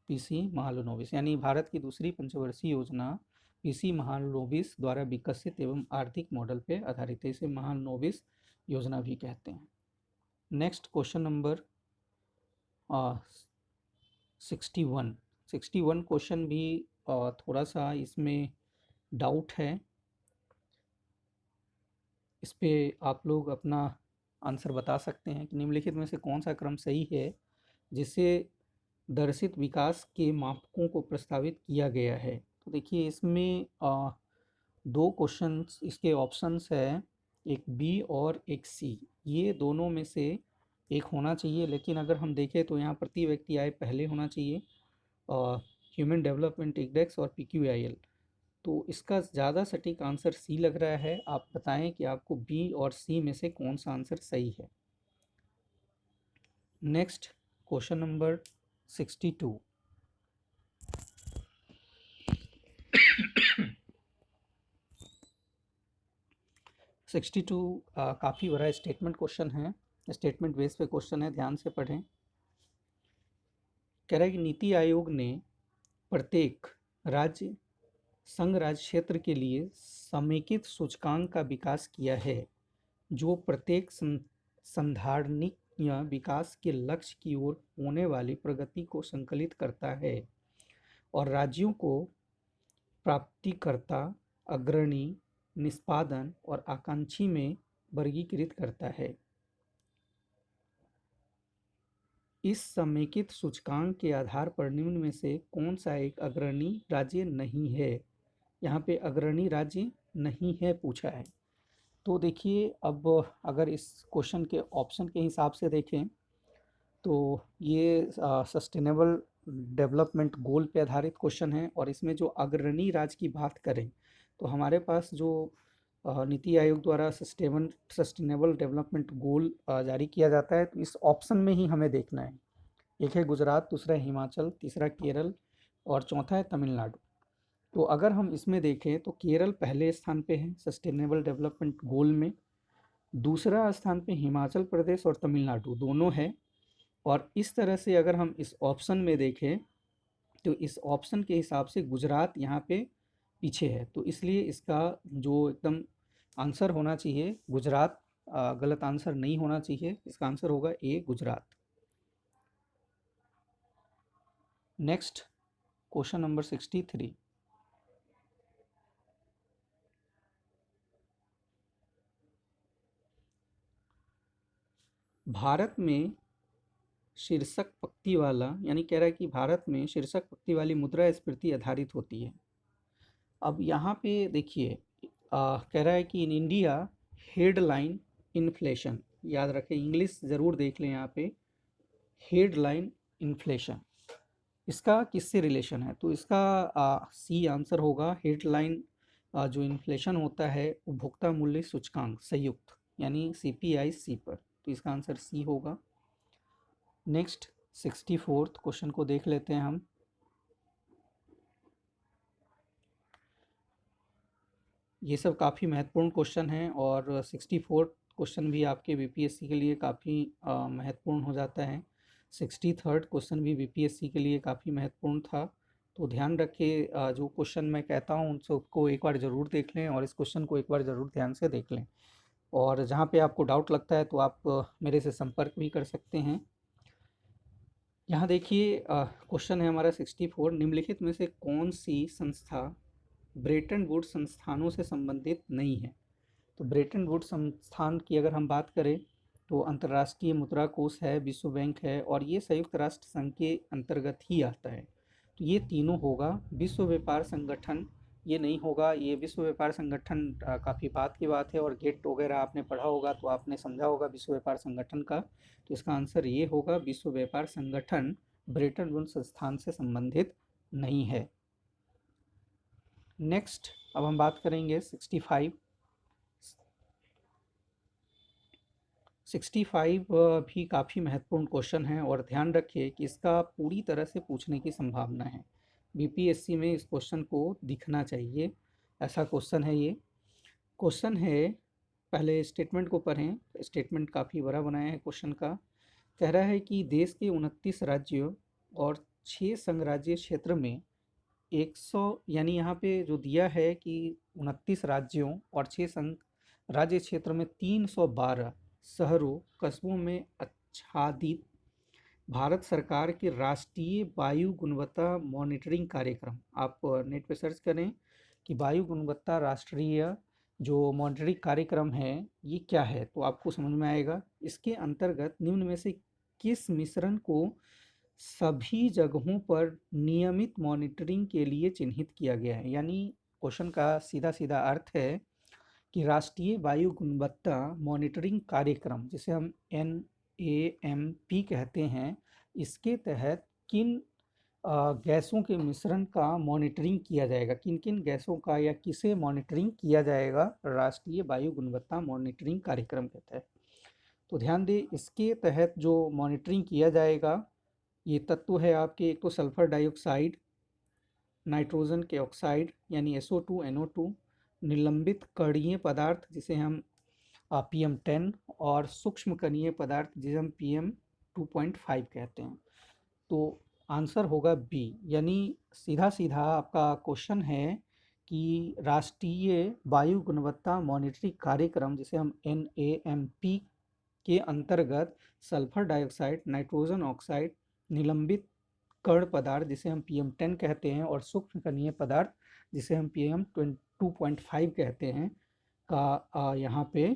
Speaker 1: पीसी महालनोबिस। यानी भारत की दूसरी पंचवर्षीय योजना पीसी महालनोबिस द्वारा विकसित एवं आर्थिक मॉडल पर आधारित है। इसे महालनोबिस योजना भी कहते हैं। Next question number 61। 61 क्वेश्चन भी थोड़ा सा इसमें डाउट है, इस पे आप लोग अपना आंसर बता सकते हैं कि निम्नलिखित में से कौन सा क्रम सही है जिससे दर्शित विकास के मापकों को प्रस्तावित किया गया है। तो देखिए इसमें दो क्वेश्चंस इसके ऑप्शंस है, एक बी और एक सी। ये दोनों में से एक होना चाहिए, लेकिन अगर हम देखें तो यहाँ प्रति व्यक्ति आय पहले होना चाहिए, ह्यूमन डेवलपमेंट इंडेक्स और PQIL। तो इसका ज़्यादा सटीक आंसर सी लग रहा है। आप बताएं कि आपको बी और सी में से कौन सा आंसर सही है। Next question number 62। 62 काफ़ी बड़ा स्टेटमेंट क्वेश्चन है, स्टेटमेंट बेस पे क्वेश्चन है, ध्यान से पढ़ें। कह रहा है कि नीति आयोग ने प्रत्येक राज्य संघ राज्य क्षेत्र के लिए समेकित सूचकांक का विकास किया है, जो प्रत्येक संधारणीय विकास के लक्ष्य की ओर होने वाली प्रगति को संकलित करता है और राज्यों को प्राप्तिकर्ता, अग्रणी, निष्पादन और आकांक्षी में वर्गीकृत करता है। इस समेकित सूचकांक के आधार पर निम्न में से कौन सा एक अग्रणी राज्य नहीं है। यहाँ पे अग्रणी राज्य नहीं है पूछा है। तो देखिए अब अगर इस क्वेश्चन के ऑप्शन के हिसाब से देखें तो ये सस्टेनेबल डेवलपमेंट गोल पे आधारित क्वेश्चन है, और इसमें जो अग्रणी राज्य की बात करें तो हमारे पास जो नीति आयोग द्वारा सस्टेनेबल डेवलपमेंट गोल जारी किया जाता है, तो इस ऑप्शन में ही हमें देखना है। एक है गुजरात, दूसरा है हिमाचल, तीसरा केरल और चौथा है तमिलनाडु। तो अगर हम इसमें देखें तो केरल पहले स्थान पे है सस्टेनेबल डेवलपमेंट गोल में, दूसरा स्थान पे हिमाचल प्रदेश और तमिलनाडु दोनों है, और इस तरह से अगर हम इस ऑप्शन में देखें तो इस ऑप्शन के हिसाब से गुजरात यहाँ पे पीछे है। तो इसलिए इसका जो एकदम आंसर होना चाहिए गुजरात, गलत आंसर नहीं होना चाहिए। इसका आंसर होगा A Gujarat. Next question number 63। Bharat में शीर्षक पंक्ति वाला, यानी कह रहा है कि भारत में शीर्षक पंक्ति वाली मुद्रास्फीति आधारित होती है। अब यहाँ पे देखिए कह रहा है कि इन इंडिया हेडलाइन इन्फ्लेशन, याद रखें इंग्लिश ज़रूर देख लें यहाँ पे, हेडलाइन इन्फ्लेशन इसका किससे रिलेशन है। तो इसका सी आंसर होगा। हेडलाइन जो इन्फ्लेशन होता है उपभोक्ता मूल्य सूचकांक संयुक्त, यानी CPI सी पर, तो इसका आंसर सी होगा। नेक्स्ट 64 क्वेश्चन को देख लेते हैं हम। ये सब काफ़ी महत्वपूर्ण क्वेश्चन हैं, और 64 क्वेश्चन भी आपके BPSC के लिए काफ़ी महत्वपूर्ण हो जाता है। 63rd क्वेश्चन भी BPSC के लिए काफ़ी महत्वपूर्ण था। तो ध्यान रखिए जो क्वेश्चन मैं कहता हूँ उन सबको एक बार ज़रूर देख लें, और इस क्वेश्चन को एक बार ज़रूर ध्यान से देख लें, और जहाँ पे आपको डाउट लगता है तो आप मेरे से संपर्क भी कर सकते हैं। यहाँ देखिए क्वेश्चन है हमारा 64। निम्नलिखित में से कौन सी संस्था ब्रेटन वुड्स संस्थानों से संबंधित नहीं है। तो ब्रेटन वुड्स संस्थान की अगर हम बात करें तो अंतर्राष्ट्रीय मुद्रा कोष है, विश्व बैंक है, और ये संयुक्त राष्ट्र संघ के अंतर्गत ही आता है। तो ये तीनों होगा। विश्व व्यापार संगठन ये नहीं होगा। ये विश्व व्यापार संगठन काफ़ी बात की बात है, और गेट वगैरह आपने पढ़ा होगा तो आपने समझा होगा विश्व व्यापार संगठन का। तो इसका आंसर ये होगा, विश्व व्यापार संगठन ब्रेटन वुड्स संस्थान से संबंधित नहीं है। नेक्स्ट अब हम बात करेंगे 65। 65 भी काफ़ी महत्वपूर्ण क्वेश्चन है, और ध्यान रखिए कि इसका पूरी तरह से पूछने की संभावना है। BPSC में इस क्वेश्चन को दिखना चाहिए, ऐसा क्वेश्चन है ये। क्वेश्चन है, पहले स्टेटमेंट को पढ़ें। स्टेटमेंट काफ़ी बड़ा बनाया है क्वेश्चन का। कह रहा है कि देश के 29 राज्यों और 6 संघ राज्य क्षेत्र में 100, यानी यहाँ पे जो दिया है कि 29 राज्यों और 6 संघ राज्य क्षेत्र में 312 शहरों कस्बों में आच्छादित भारत सरकार के राष्ट्रीय वायु गुणवत्ता मॉनिटरिंग कार्यक्रम, आप नेट पे सर्च करें कि वायु गुणवत्ता राष्ट्रीय जो मॉनिटरिंग कार्यक्रम है ये क्या है, तो आपको समझ में आएगा। इसके अंतर्गत निम्न में से किस मिश्रण को सभी जगहों पर नियमित मॉनिटरिंग के लिए चिन्हित किया गया है। यानी क्वेश्चन का सीधा सीधा अर्थ है कि राष्ट्रीय वायु गुणवत्ता मॉनिटरिंग कार्यक्रम, जिसे हम NAMP कहते हैं, इसके तहत किन गैसों के मिश्रण का मॉनिटरिंग किया जाएगा, किन किन गैसों का या किसे मॉनिटरिंग किया जाएगा राष्ट्रीय वायु गुणवत्ता मॉनिटरिंग कार्यक्रम के तहत। तो ध्यान दें, इसके तहत जो मॉनिटरिंग किया जाएगा ये तत्व है आपके, एक तो सल्फर डाइऑक्साइड, नाइट्रोजन के ऑक्साइड यानी SO2 NO2, निलंबित कणीय पदार्थ जिसे हम PM10, और सूक्ष्म कणीय पदार्थ जिसे हम PM2.5 कहते हैं। तो आंसर होगा बी। यानी सीधा सीधा आपका क्वेश्चन है कि राष्ट्रीय वायु गुणवत्ता मॉनिटरिंग कार्यक्रम जिसे हम NAMP के अंतर्गत सल्फर डाइऑक्साइड, नाइट्रोजन ऑक्साइड, निलंबित कण पदार्थ जिसे हम PM10 कहते हैं, और सूक्ष्म कणीय पदार्थ जिसे हम PM2.5 कहते हैं का यहाँ पे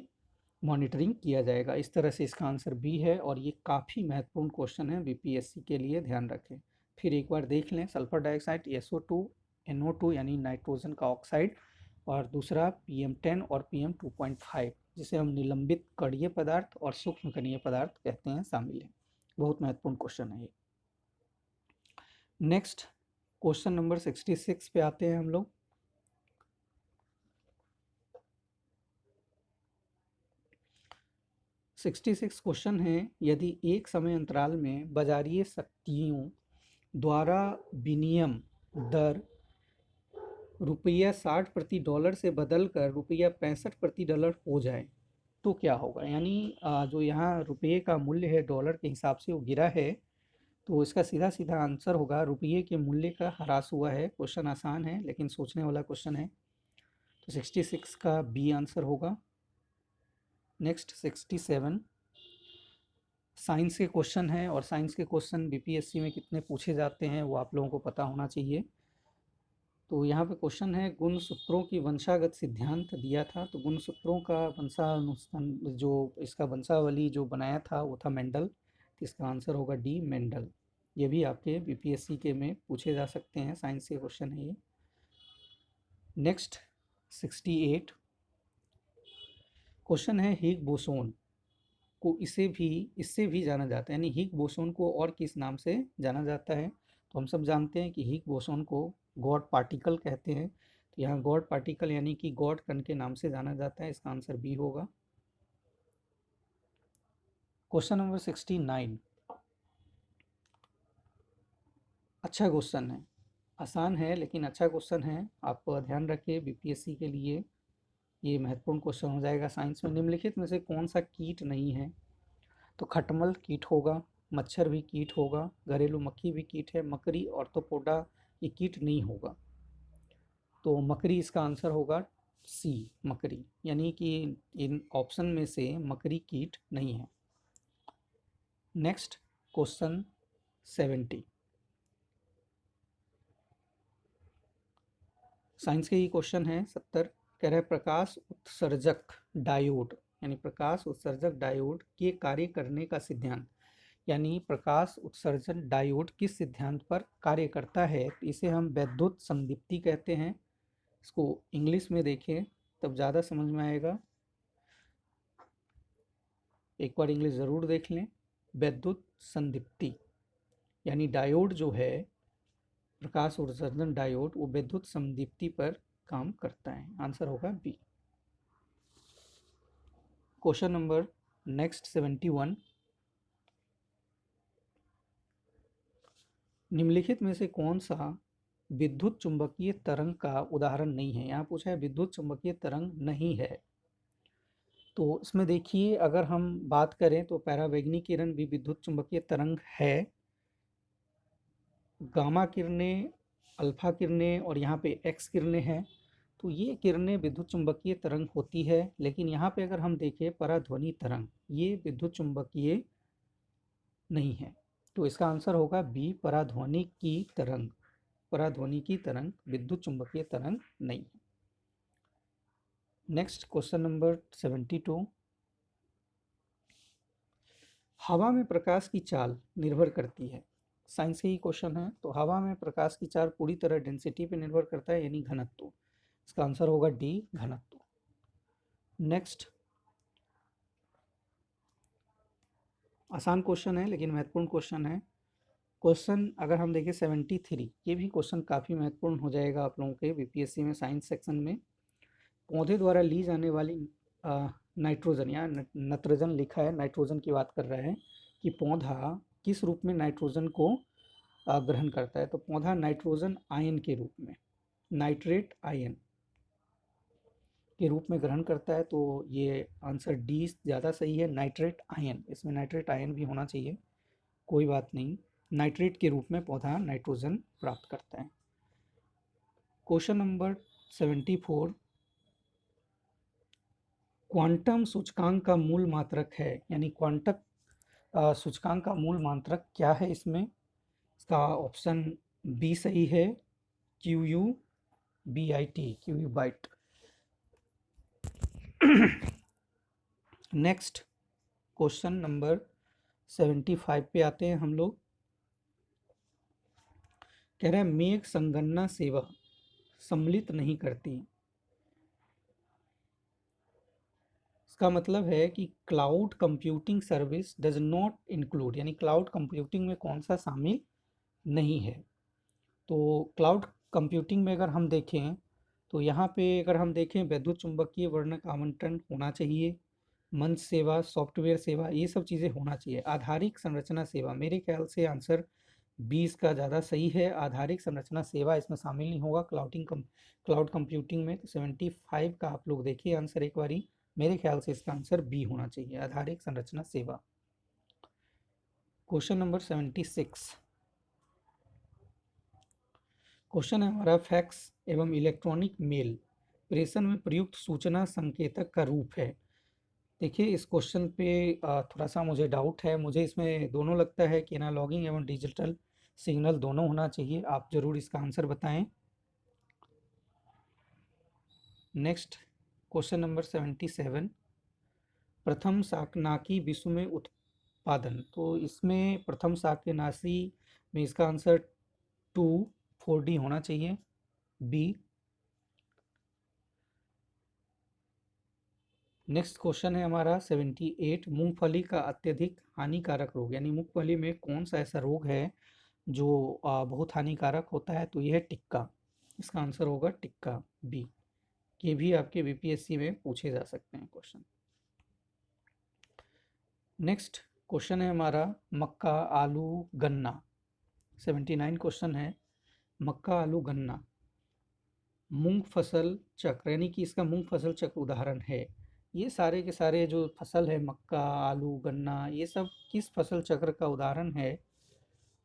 Speaker 1: मॉनिटरिंग किया जाएगा। इस तरह से इसका आंसर बी है, और ये काफ़ी महत्वपूर्ण क्वेश्चन है BPSC के लिए, ध्यान रखें। फिर एक बार देख लें, सल्फर डाइऑक्साइड SO2 NO2 यानी नाइट्रोजन का ऑक्साइड, और दूसरा PM10 और PM2.5 जिसे हम निलंबित कणीय पदार्थ और सूक्ष्म कणीय पदार्थ कहते हैं, शामिल है। बहुत महत्वपूर्ण क्वेश्चन है ये। नेक्स्ट क्वेश्चन नंबर 66 पे आते हैं हम लोग। सिक्सटी सिक्स क्वेश्चन है, यदि एक समय अंतराल में बाजारीय शक्तियों द्वारा विनिमय दर ₹60 प्रति डॉलर से बदलकर ₹65 प्रति डॉलर हो जाए तो क्या होगा। यानी जो यहाँ रुपये का मूल्य है डॉलर के हिसाब से वो गिरा है, तो इसका सीधा सीधा आंसर होगा रुपये के मूल्य का ह्रास हुआ है। क्वेश्चन आसान है लेकिन सोचने वाला क्वेश्चन है, तो 66 का बी आंसर होगा। नेक्स्ट 67 साइंस के क्वेश्चन है, और साइंस के क्वेश्चन BPSC में कितने पूछे जाते हैं वो आप लोगों को पता होना चाहिए। तो यहाँ पे क्वेश्चन है, गुणसूत्रों की वंशागत सिद्धांत दिया था, तो गुणसूत्रों का वंशानुस्थान जो इसका वंशावली जो बनाया था वो था मेंडल। तो इसका आंसर होगा डी, मेंडल। ये भी आपके BPSC के में पूछे जा सकते हैं, साइंस के क्वेश्चन है ये। नेक्स्ट 68 क्वेश्चन है, हिग बोसोन को इससे भी जाना जाता है, यानी हिग बोसोन को और किस नाम से जाना जाता है। तो हम सब जानते हैं कि हिग बोसोन को गॉड पार्टिकल कहते हैं, तो यहाँ गॉड पार्टिकल यानी कि गॉड कण के नाम से जाना जाता है। इसका आंसर बी होगा। क्वेश्चन नंबर 69 अच्छा क्वेश्चन है, आसान है लेकिन अच्छा क्वेश्चन है, आप ध्यान रखिए BPSC के लिए ये महत्वपूर्ण क्वेश्चन हो जाएगा। साइंस में निम्नलिखित में से कौन सा कीट नहीं है, तो खटमल कीट होगा, मच्छर भी कीट होगा, घरेलू मक्खी भी कीट है, मकड़ी ऑर्थोपोडा ये कीट नहीं होगा। तो मकड़ी इसका आंसर होगा सी, मकड़ी, यानी कि इन ऑप्शन में से मकड़ी कीट नहीं है। नेक्स्ट क्वेश्चन 70 साइंस के ही क्वेश्चन है। 70 कह रहे प्रकाश उत्सर्जक डायोड, यानी प्रकाश उत्सर्जक डायोड के कार्य करने का सिद्धांत, यानी प्रकाश उत्सर्जन डायोड किस सिद्धांत पर कार्य करता है। तो इसे हम वैद्युत संदीप्ति कहते हैं। इसको इंग्लिश में देखें तब ज़्यादा समझ में आएगा, एक बार इंग्लिश ज़रूर देख लें। वैद्युत संदीप्ति यानी डायोड जो है, प्रकाश उत्सर्जन डायोड, वो विद्युत संदीप्ति पर काम करता है। आंसर होगा बी। क्वेश्चन नंबर नेक्स्ट 71 निम्नलिखित में से कौन सा विद्युत चुंबकीय तरंग का उदाहरण नहीं है। यहाँ पूछा है विद्युत चुंबकीय तरंग नहीं है, तो इसमें देखिए अगर हम बात करें तो पैरावैगनी किरण भी विद्युत चुंबकीय तरंग है। गामा किरणें, अल्फा किरणें और यहाँ पे एक्स किरणें हैं, तो ये किरणें विद्युत चुंबकीय तरंग होती है। लेकिन यहाँ पे अगर हम देखें पराध्वनि तरंग, ये विद्युत चुंबकीय नहीं है, तो इसका आंसर होगा बी, पराध्वनि की तरंग। पराध्वनि की तरंग विद्युत चुंबकीय तरंग नहीं है। नेक्स्ट क्वेश्चन नंबर 72, हवा में प्रकाश की चाल निर्भर करती है। साइंस के ही क्वेश्चन है। तो हवा में प्रकाश की चाल पूरी तरह डेंसिटी पे निर्भर करता है, यानी घनत्व। इसका आंसर होगा डी, घनत्व। नेक्स्ट, आसान क्वेश्चन है लेकिन महत्वपूर्ण क्वेश्चन है। क्वेश्चन अगर हम देखें 73, ये भी क्वेश्चन काफ़ी महत्वपूर्ण हो जाएगा आप लोगों के बीपीएससी में साइंस सेक्शन में। पौधे द्वारा ली जाने वाली नाइट्रोजन या नत्रजन लिखा है, नाइट्रोजन की बात कर रहे हैं कि पौधा किस रूप में नाइट्रोजन को ग्रहण करता है। तो पौधा नाइट्रोजन आयन के रूप में, नाइट्रेट आयन के रूप में ग्रहण करता है। तो ये आंसर डी ज़्यादा सही है, नाइट्रेट आयन। इसमें नाइट्रेट आयन भी होना चाहिए, कोई बात नहीं। नाइट्रेट के रूप में पौधा नाइट्रोजन प्राप्त करता है। क्वेश्चन नंबर 74, क्वांटम सूचकांक का मूल मात्रक है, यानी क्वांटम सूचकांक का मूल मात्रक क्या है इसमें। इसका ऑप्शन बी सही है, Q U B I T, Q U byte. Next question number 75 पे आते हैं हम लोग। कह रहे हैं मेघ संगणना सेवा सम्मिलित नहीं करती। इसका मतलब है कि cloud computing service does not include, यानी क्लाउड कंप्यूटिंग में कौन सा शामिल नहीं है। तो क्लाउड कंप्यूटिंग में अगर हम देखें तो यहाँ पे अगर हम देखें विद्युत चुंबकीय वर्णक आवंटन होना चाहिए, मंच सेवा, सॉफ्टवेयर सेवा, ये सब चीज़ें होना चाहिए। आधारिक संरचना सेवा, मेरे ख्याल से आंसर 20 का ज़्यादा सही है। आधारिक संरचना सेवा इसमें शामिल नहीं होगा क्लाउड कंप्यूटिंग में। तो 75 का आप लोग देखिए आंसर एक बारी, मेरे ख्याल से इसका आंसर बी होना चाहिए, आधारिक संरचना सेवा। क्वेश्चन नंबर 76, क्वेश्चन है हमारा, फैक्स एवं इलेक्ट्रॉनिक मेल प्रेषण में प्रयुक्त सूचना संकेतक का रूप है। देखिए इस क्वेश्चन पे थोड़ा सा मुझे डाउट है। मुझे इसमें दोनों लगता है कि एनालॉगिंग एवं डिजिटल सिग्नल दोनों होना चाहिए। आप जरूर इसका आंसर बताएं। नेक्स्ट क्वेश्चन नंबर 77, प्रथम शाकनाकी विश्व में उत्पादन। तो इसमें प्रथम शाकनाशी में इसका आंसर 4D होना चाहिए, बी। नेक्स्ट क्वेश्चन है हमारा 78, मूंगफली का अत्यधिक हानिकारक रोग, यानी मूंगफली में कौन सा ऐसा रोग है जो बहुत हानिकारक होता है। तो यह है टिक्का। इसका आंसर होगा टिक्का, बी। ये भी आपके बीपीएससी में पूछे जा सकते हैं क्वेश्चन। नेक्स्ट क्वेश्चन है हमारा, मक्का, आलू, गन्ना। 79 क्वेश्चन है, मक्का, आलू, गन्ना, मूंग फसल चक्र, यानी कि इसका मूंग फसल चक्र उदाहरण है। ये सारे के सारे जो फसल है, मक्का, आलू, गन्ना, ये सब किस फसल चक्र का उदाहरण है।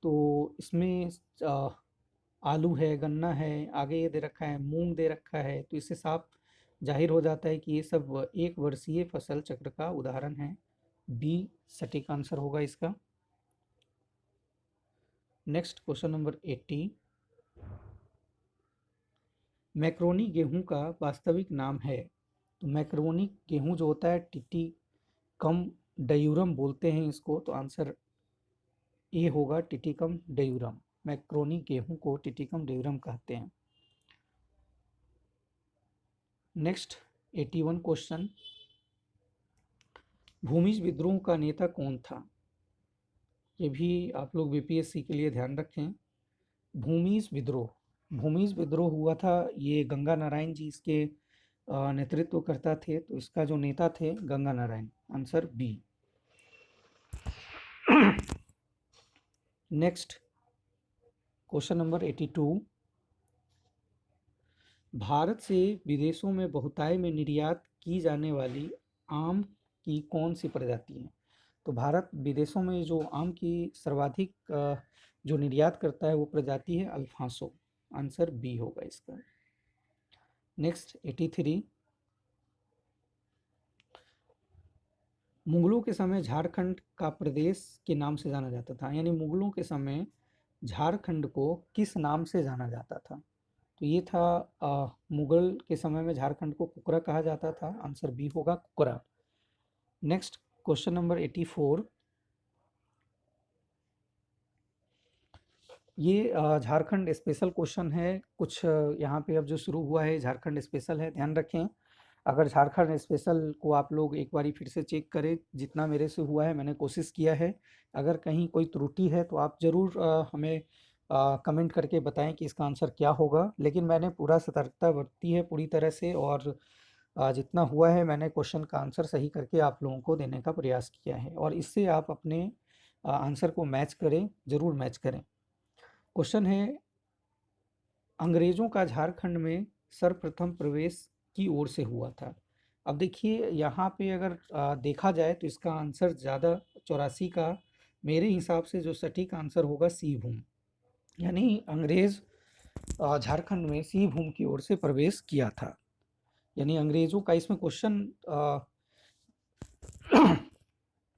Speaker 1: तो इसमें आलू है, गन्ना है, आगे ये दे रखा है मूंग दे रखा है। तो इससे साफ जाहिर हो जाता है कि ये सब एक वर्षीय फसल चक्र का उदाहरण है, बी सटीक आंसर होगा इसका। नेक्स्ट क्वेश्चन नंबर 80, मैक्रोनी गेहूं का वास्तविक नाम है। तो मैक्रोनी गेहूं जो होता है, टिटिकम डयूरम बोलते हैं इसको। तो आंसर ए होगा, टिटिकम डयूरम। मैक्रोनी गेहूं को टिटिकम डयूरम कहते हैं। नेक्स्ट 81 क्वेश्चन, भूमिज विद्रोह का नेता कौन था। ये भी आप लोग बीपीएससी के लिए ध्यान रखें। भूमिज विद्रोह हुआ था, ये गंगा नारायण जी इसके नेतृत्व करता थे। तो इसका जो नेता थे Ganga Narayan, answer B. Next question number 82, Bharat से विदेशों में बहुतायत में निर्यात की जाने वाली आम की कौन सी प्रजाति है। तो भारत विदेशों में जो आम की सर्वाधिक जो निर्यात करता है वो प्रजाति है अल्फांसो, आंसर बी होगा इसका। नेक्स्ट 83, मुगलों के समय झारखंड का प्रदेश के नाम से जाना जाता था, यानी मुगलों के समय झारखंड को किस नाम से जाना जाता था। तो ये था मुगल के समय में झारखंड को कुकरा कहा जाता था। आंसर बी होगा कुकरा। Next question number 84। ये झारखंड स्पेशल क्वेश्चन है। कुछ यहाँ पे अब जो शुरू हुआ है झारखंड स्पेशल है, ध्यान रखें। अगर झारखंड स्पेशल को आप लोग एक बारी फिर से चेक करें, जितना मेरे से हुआ है मैंने कोशिश किया है। अगर कहीं कोई त्रुटि है तो आप ज़रूर हमें कमेंट करके बताएं कि इसका आंसर क्या होगा। लेकिन मैंने पूरा सतर्कता बरती है पूरी तरह से, और जितना हुआ है मैंने क्वेश्चन का आंसर सही करके आप लोगों को देने का प्रयास किया है, और इससे आप अपने आंसर को मैच करें, ज़रूर मैच करें। क्वेश्चन है, अंग्रेज़ों का झारखंड में सर्वप्रथम प्रवेश की ओर से हुआ था। अब देखिए यहाँ पे अगर देखा जाए तो इसका आंसर ज़्यादा 84 का मेरे हिसाब से जो सटीक आंसर होगा सी भूम, यानी अंग्रेज़ झारखंड में सी भूम की ओर से प्रवेश किया था। यानी अंग्रेज़ों का इसमें क्वेश्चन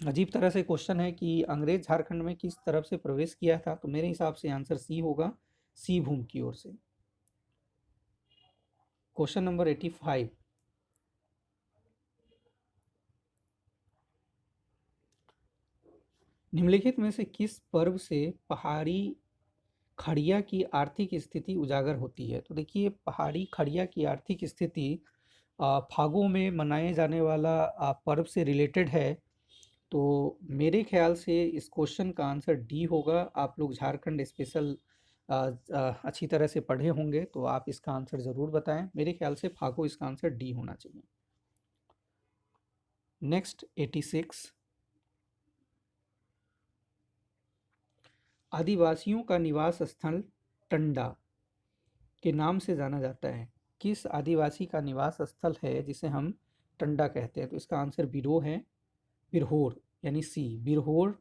Speaker 1: अजीब तरह से क्वेश्चन है कि अंग्रेज झारखंड में किस तरफ से प्रवेश किया था, तो मेरे हिसाब से आंसर सी होगा, सी भूम की ओर से। Question number 85। निम्नलिखित में से किस पर्व से पहाड़ी खड़िया की आर्थिक स्थिति उजागर होती है? तो देखिए पहाड़ी खड़िया की आर्थिक स्थिति फागुन में मनाए जाने वाला पर्व से रिलेटेड है। तो मेरे ख्याल से इस क्वेश्चन का आंसर डी होगा। आप लोग झारखंड स्पेशल अच्छी तरह से पढ़े होंगे, तो आप इसका आंसर ज़रूर बताएं। मेरे ख्याल से फागुन इसका आंसर डी होना चाहिए। नेक्स्ट 86। आदिवासियों का निवास स्थल टंडा के नाम से जाना जाता है। किस आदिवासी का निवास स्थल है जिसे हम टंडा कहते हैं? तो इसका आंसर बिरो है, बिरहोर, यानी सी बिरहोर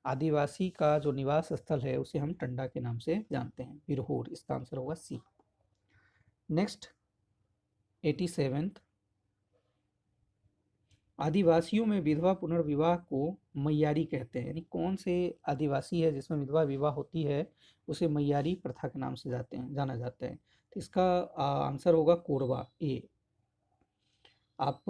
Speaker 1: आदिवासी का जो निवास स्थल है उसे हम टंडा के नाम से जानते हैं, बिरहोर। इसका आंसर होगा सी। नेक्स्ट 87। आदिवासियों में विधवा पुनर्विवाह को मैयारी कहते हैं, यानी कौन से आदिवासी है जिसमें विधवा विवाह होती है उसे मैयारी प्रथा के नाम से जाना जाता है? तो इसका आंसर होगा कोरबा, ए। आप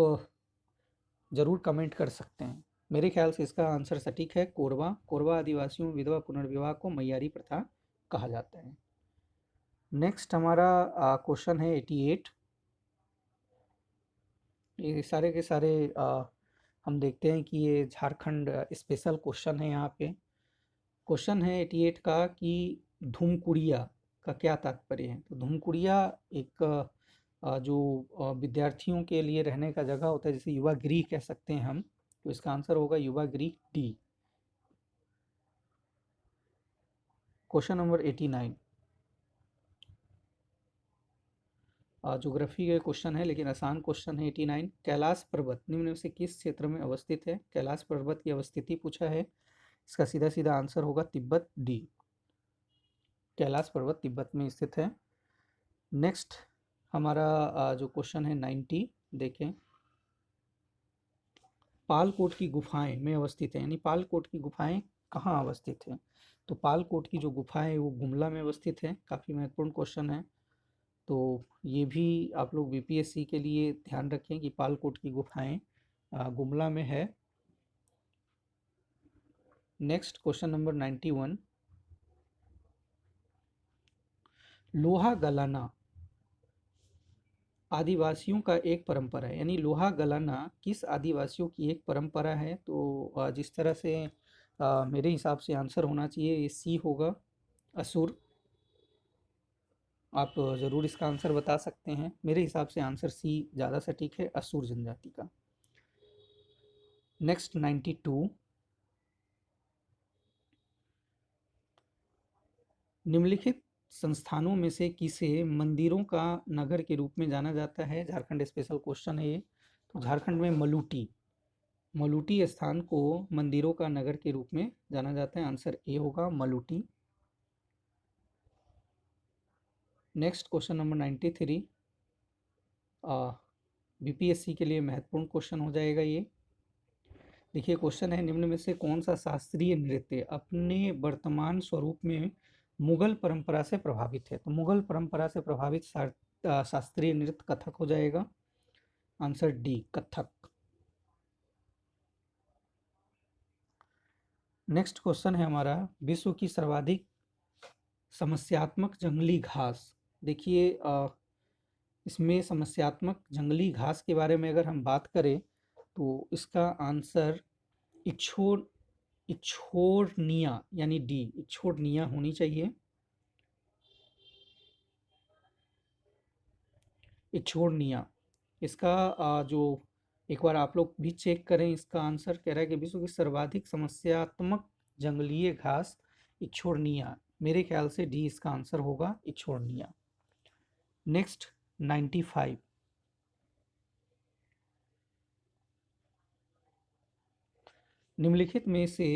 Speaker 1: ज़रूर कमेंट कर सकते हैं। मेरे ख्याल से इसका आंसर सटीक है कोरबा। कोरबा आदिवासियों में विधवा पुनर्विवाह को मैयारी प्रथा कहा जाता है। नेक्स्ट हमारा क्वेश्चन है 88। ये सारे के सारे हम देखते हैं कि ये झारखंड स्पेशल क्वेश्चन है। यहाँ पे क्वेश्चन है 88 का कि धूमकुड़िया का क्या तात्पर्य है? तो धूमकुड़िया एक जो विद्यार्थियों के लिए रहने का जगह होता है, जैसे युवा गृह कह सकते हैं हम, तो इसका आंसर होगा युवा गृह, डी। Question number 89। ज्योग्राफी का क्वेश्चन है लेकिन आसान क्वेश्चन है। 89। कैलाश पर्वत निम्न में से किस क्षेत्र में अवस्थित है? कैलाश पर्वत की अवस्थिति पूछा है। इसका सीधा सीधा आंसर होगा तिब्बत, डी। कैलाश पर्वत तिब्बत में स्थित है। नेक्स्ट हमारा जो क्वेश्चन है 90, देखें। पालकोट की गुफाएं में अवस्थित है, यानी पालकोट की गुफाएं कहाँ अवस्थित है? तो पालकोट की जो गुफाएं है वो गुमला में अवस्थित है। काफ़ी महत्वपूर्ण क्वेश्चन है, तो ये भी आप लोग बीपीएससी के लिए ध्यान रखें कि पालकोट की गुफाएं गुमला में है। Next question number 91। लोहा गलाना आदिवासियों का एक परंपरा है, यानी लोहा गलाना किस आदिवासियों की एक परंपरा है? तो जिस तरह से मेरे हिसाब से आंसर होना चाहिए ये सी होगा, असुर। आप ज़रूर इसका आंसर बता सकते हैं। मेरे हिसाब से आंसर सी ज़्यादा सटीक है, असुर जनजाति का। नेक्स्ट 92। निम्नलिखित संस्थानों में से किसे मंदिरों का नगर के रूप में जाना जाता है? झारखंड स्पेशल क्वेश्चन है ये। तो झारखंड में मलूटी, मलूटी स्थान को मंदिरों का नगर के रूप में जाना जाता है। आंसर ए होगा, Maluti. Next question number 93। BPSC के लिए महत्वपूर्ण क्वेश्चन हो जाएगा ये। देखिए क्वेश्चन है, निम्न में से कौन सा शास्त्रीय नृत्य अपने वर्तमान स्वरूप में मुगल परंपरा से प्रभावित है, तो मुगल परंपरा से प्रभावित शास्त्रीय नृत्य कथक हो जाएगा। Answer D, Kathak. Next question है हमारा, विश्व की सर्वाधिक समस्यात्मक जंगली घास। देखिए इसमें समस्यात्मक जंगली घास के बारे में अगर हम बात करें तो इसका आंसर इच्छोरनिया यानी डी, इच्छोरनिया होनी चाहिए। इच्छोरनिया इसका जो एक बार आप लोग भी चेक करें, इसका आंसर कह रहा है कि विश्व की सर्वाधिक समस्यात्मक जंगलीय घास इच्छोरनिया। मेरे ख्याल से डी इसका आंसर होगा, इच्छोरनिया। नेक्स्ट 95, निम्नलिखित में से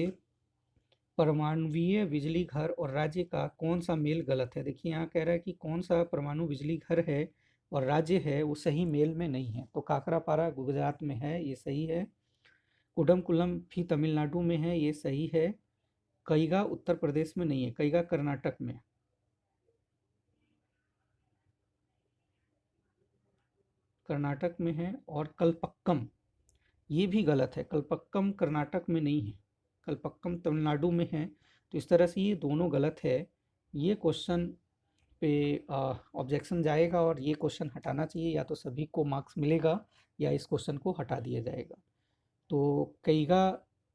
Speaker 1: परमाणुवीय बिजली घर और राज्य का कौन सा मेल गलत है। देखिए यहाँ कह रहा है कि कौन सा परमाणु बिजली घर है और राज्य है वो सही मेल में नहीं है। तो काकरापारा गुजरात में है, ये सही है। कुडमकुलम भी तमिलनाडु में है, ये सही है। कईगा उत्तर प्रदेश में नहीं है, कईगा कर्नाटक में। कर्नाटक में है। और कलपक्कम ये भी गलत है, कलपक्कम कर्नाटक में नहीं है, कलपक्कम तमिलनाडु में है। तो इस तरह से ये दोनों गलत है। ये क्वेश्चन पे ऑब्जेक्शन जाएगा और ये क्वेश्चन हटाना चाहिए, या तो सभी को मार्क्स मिलेगा या इस क्वेश्चन को हटा दिया जाएगा। तो कईगा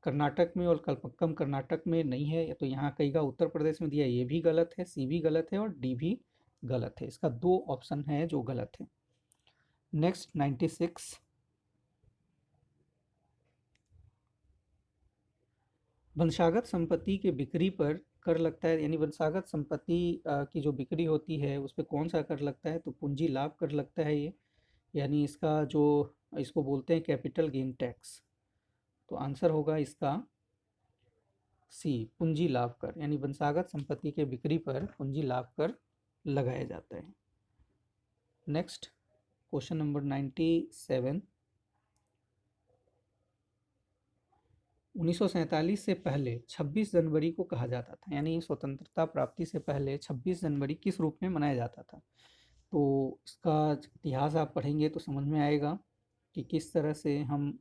Speaker 1: कर्नाटक में और कलपक्कम कर्नाटक में नहीं है, तो यहाँ कईगा उत्तर प्रदेश में दिया, ये भी गलत है। सी भी गलत है और डी भी गलत है। इसका 2 ऑप्शन है जो गलत है। नेक्स्ट 96, वंशागत संपत्ति के बिक्री पर कर लगता है, यानी वंशागत संपत्ति की जो बिक्री होती है उस पर कौन सा कर लगता है। तो पूंजी लाभ कर लगता है ये, यानी इसका जो इसको बोलते हैं कैपिटल गेन टैक्स। तो आंसर होगा इसका सी, पूंजी लाभ कर, यानी वंशागत संपत्ति के बिक्री पर पूंजी लाभ कर लगाया जाता है। नेक्स्ट क्वेश्चन नंबर 97, 1947 से पहले 26 जनवरी को कहा जाता था, यानी स्वतंत्रता प्राप्ति से पहले 26 जनवरी किस रूप में मनाया जाता था। तो इसका इतिहास आप पढ़ेंगे तो समझ में आएगा कि किस तरह से हम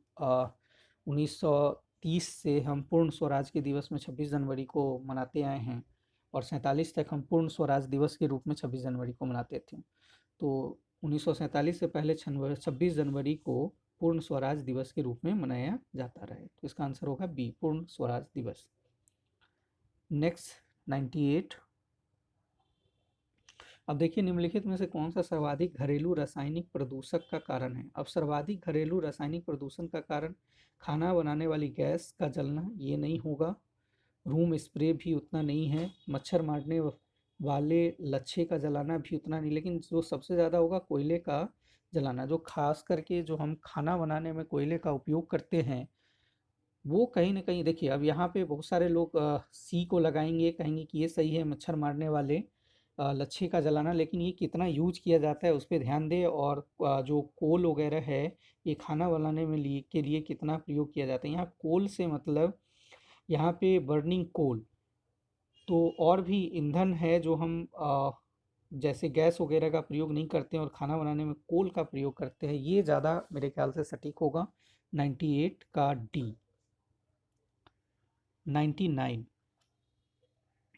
Speaker 1: 1930 से हम पूर्ण स्वराज के दिवस में 26 जनवरी को मनाते आए हैं, और 47 तक हम पूर्ण स्वराज दिवस के रूप में 26 जनवरी को मनाते थे। तो 1947 से पहले 26 जनवरी को पूर्ण स्वराज दिवस के रूप में मनाया जाता रहा है। तो इसका आंसर होगा बी, पूर्ण स्वराज दिवस। नेक्स्ट 98, अब देखिए निम्नलिखित में से कौन सा सर्वाधिक घरेलू रासायनिक प्रदूषक का कारण है। अब सर्वाधिक घरेलू रासायनिक प्रदूषण का कारण खाना बनाने वाली गैस का जलना, ये नहीं होगा। रूम स्प्रे भी उतना नहीं है। मच्छर मारने वाले लच्छे का जलाना भी उतना नहीं। लेकिन जो सबसे ज़्यादा होगा कोयले का जलाना, जो खास करके जो हम खाना बनाने में कोयले का उपयोग करते हैं वो कहीं ना कहीं, देखिए अब यहाँ पे बहुत सारे लोग सी को लगाएंगे, कहेंगे कि ये सही है मच्छर मारने वाले लच्छे का जलाना, लेकिन ये कितना यूज किया जाता है उस पर ध्यान दें। और जो कोल वगैरह है ये खाना बनाने में के लिए कितना प्रयोग किया जाता है। यहाँ कोल से मतलब यहाँ पे बर्निंग कोल, तो और भी ईंधन है जो हम जैसे गैस वगैरह का प्रयोग नहीं करते हैं और खाना बनाने में कोल का प्रयोग करते हैं, ये ज़्यादा मेरे ख्याल से सटीक होगा। 98 का डी। 99,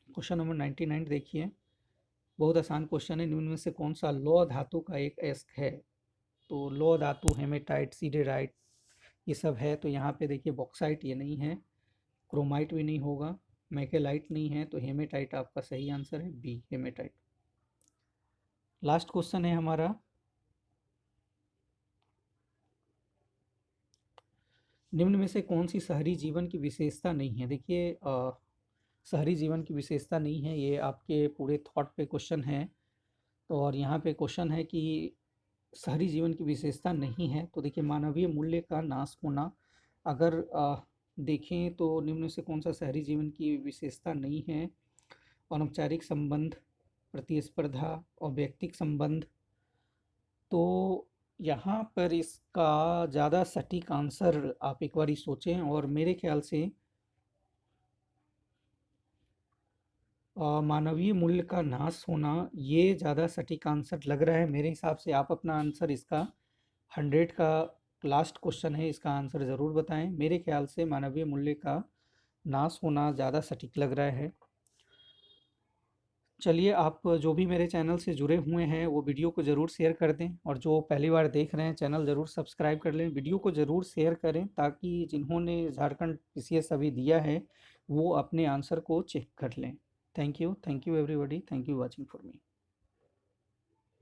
Speaker 1: क्वेश्चन नंबर 99 देखिए, बहुत आसान क्वेश्चन है। निम्न में से कौन सा लौह धातु का एक अयस्क है। तो लौह धातु हेमेटाइट, सीडेराइट ये सब है। तो यहाँ पे देखिए बॉक्साइट ये नहीं है, क्रोमाइट भी नहीं होगा, मैकेलाइट नहीं है, तो हेमेटाइट आपका सही आंसर है, बी हेमेटाइट। लास्ट क्वेश्चन है हमारा, निम्न में से कौन सी शहरी जीवन की विशेषता नहीं है। देखिए शहरी जीवन की विशेषता नहीं है, ये आपके पूरे थॉट पे क्वेश्चन है। तो और यहाँ पे क्वेश्चन है कि शहरी जीवन की विशेषता नहीं है। तो देखिए मानवीय मूल्य का नाश होना, अगर देखें तो निम्न से कौन सा शहरी जीवन की विशेषता नहीं है। अनौपचारिक संबंध, प्रतिस्पर्धा और व्यक्तिक संबंध। तो यहाँ पर इसका ज़्यादा सटीक आंसर आप एक बार सोचें, और मेरे ख्याल से मानवीय मूल्य का नाश होना, ये ज़्यादा सटीक आंसर लग रहा है मेरे हिसाब से। आप अपना आंसर इसका 100 का लास्ट क्वेश्चन है, इसका आंसर ज़रूर बताएं। मेरे ख्याल से मानवीय मूल्य का नाश होना ज़्यादा सटीक लग रहा है। चलिए, आप जो भी मेरे चैनल से जुड़े हुए हैं वो वीडियो को ज़रूर शेयर कर दें, और जो पहली बार देख रहे हैं चैनल ज़रूर सब्सक्राइब कर लें। वीडियो को ज़रूर शेयर करें ताकि जिन्होंने झारखंड पीसीएस अभी दिया है वो अपने आंसर को चेक कर लें। Thank you everybody, thank you watching for me.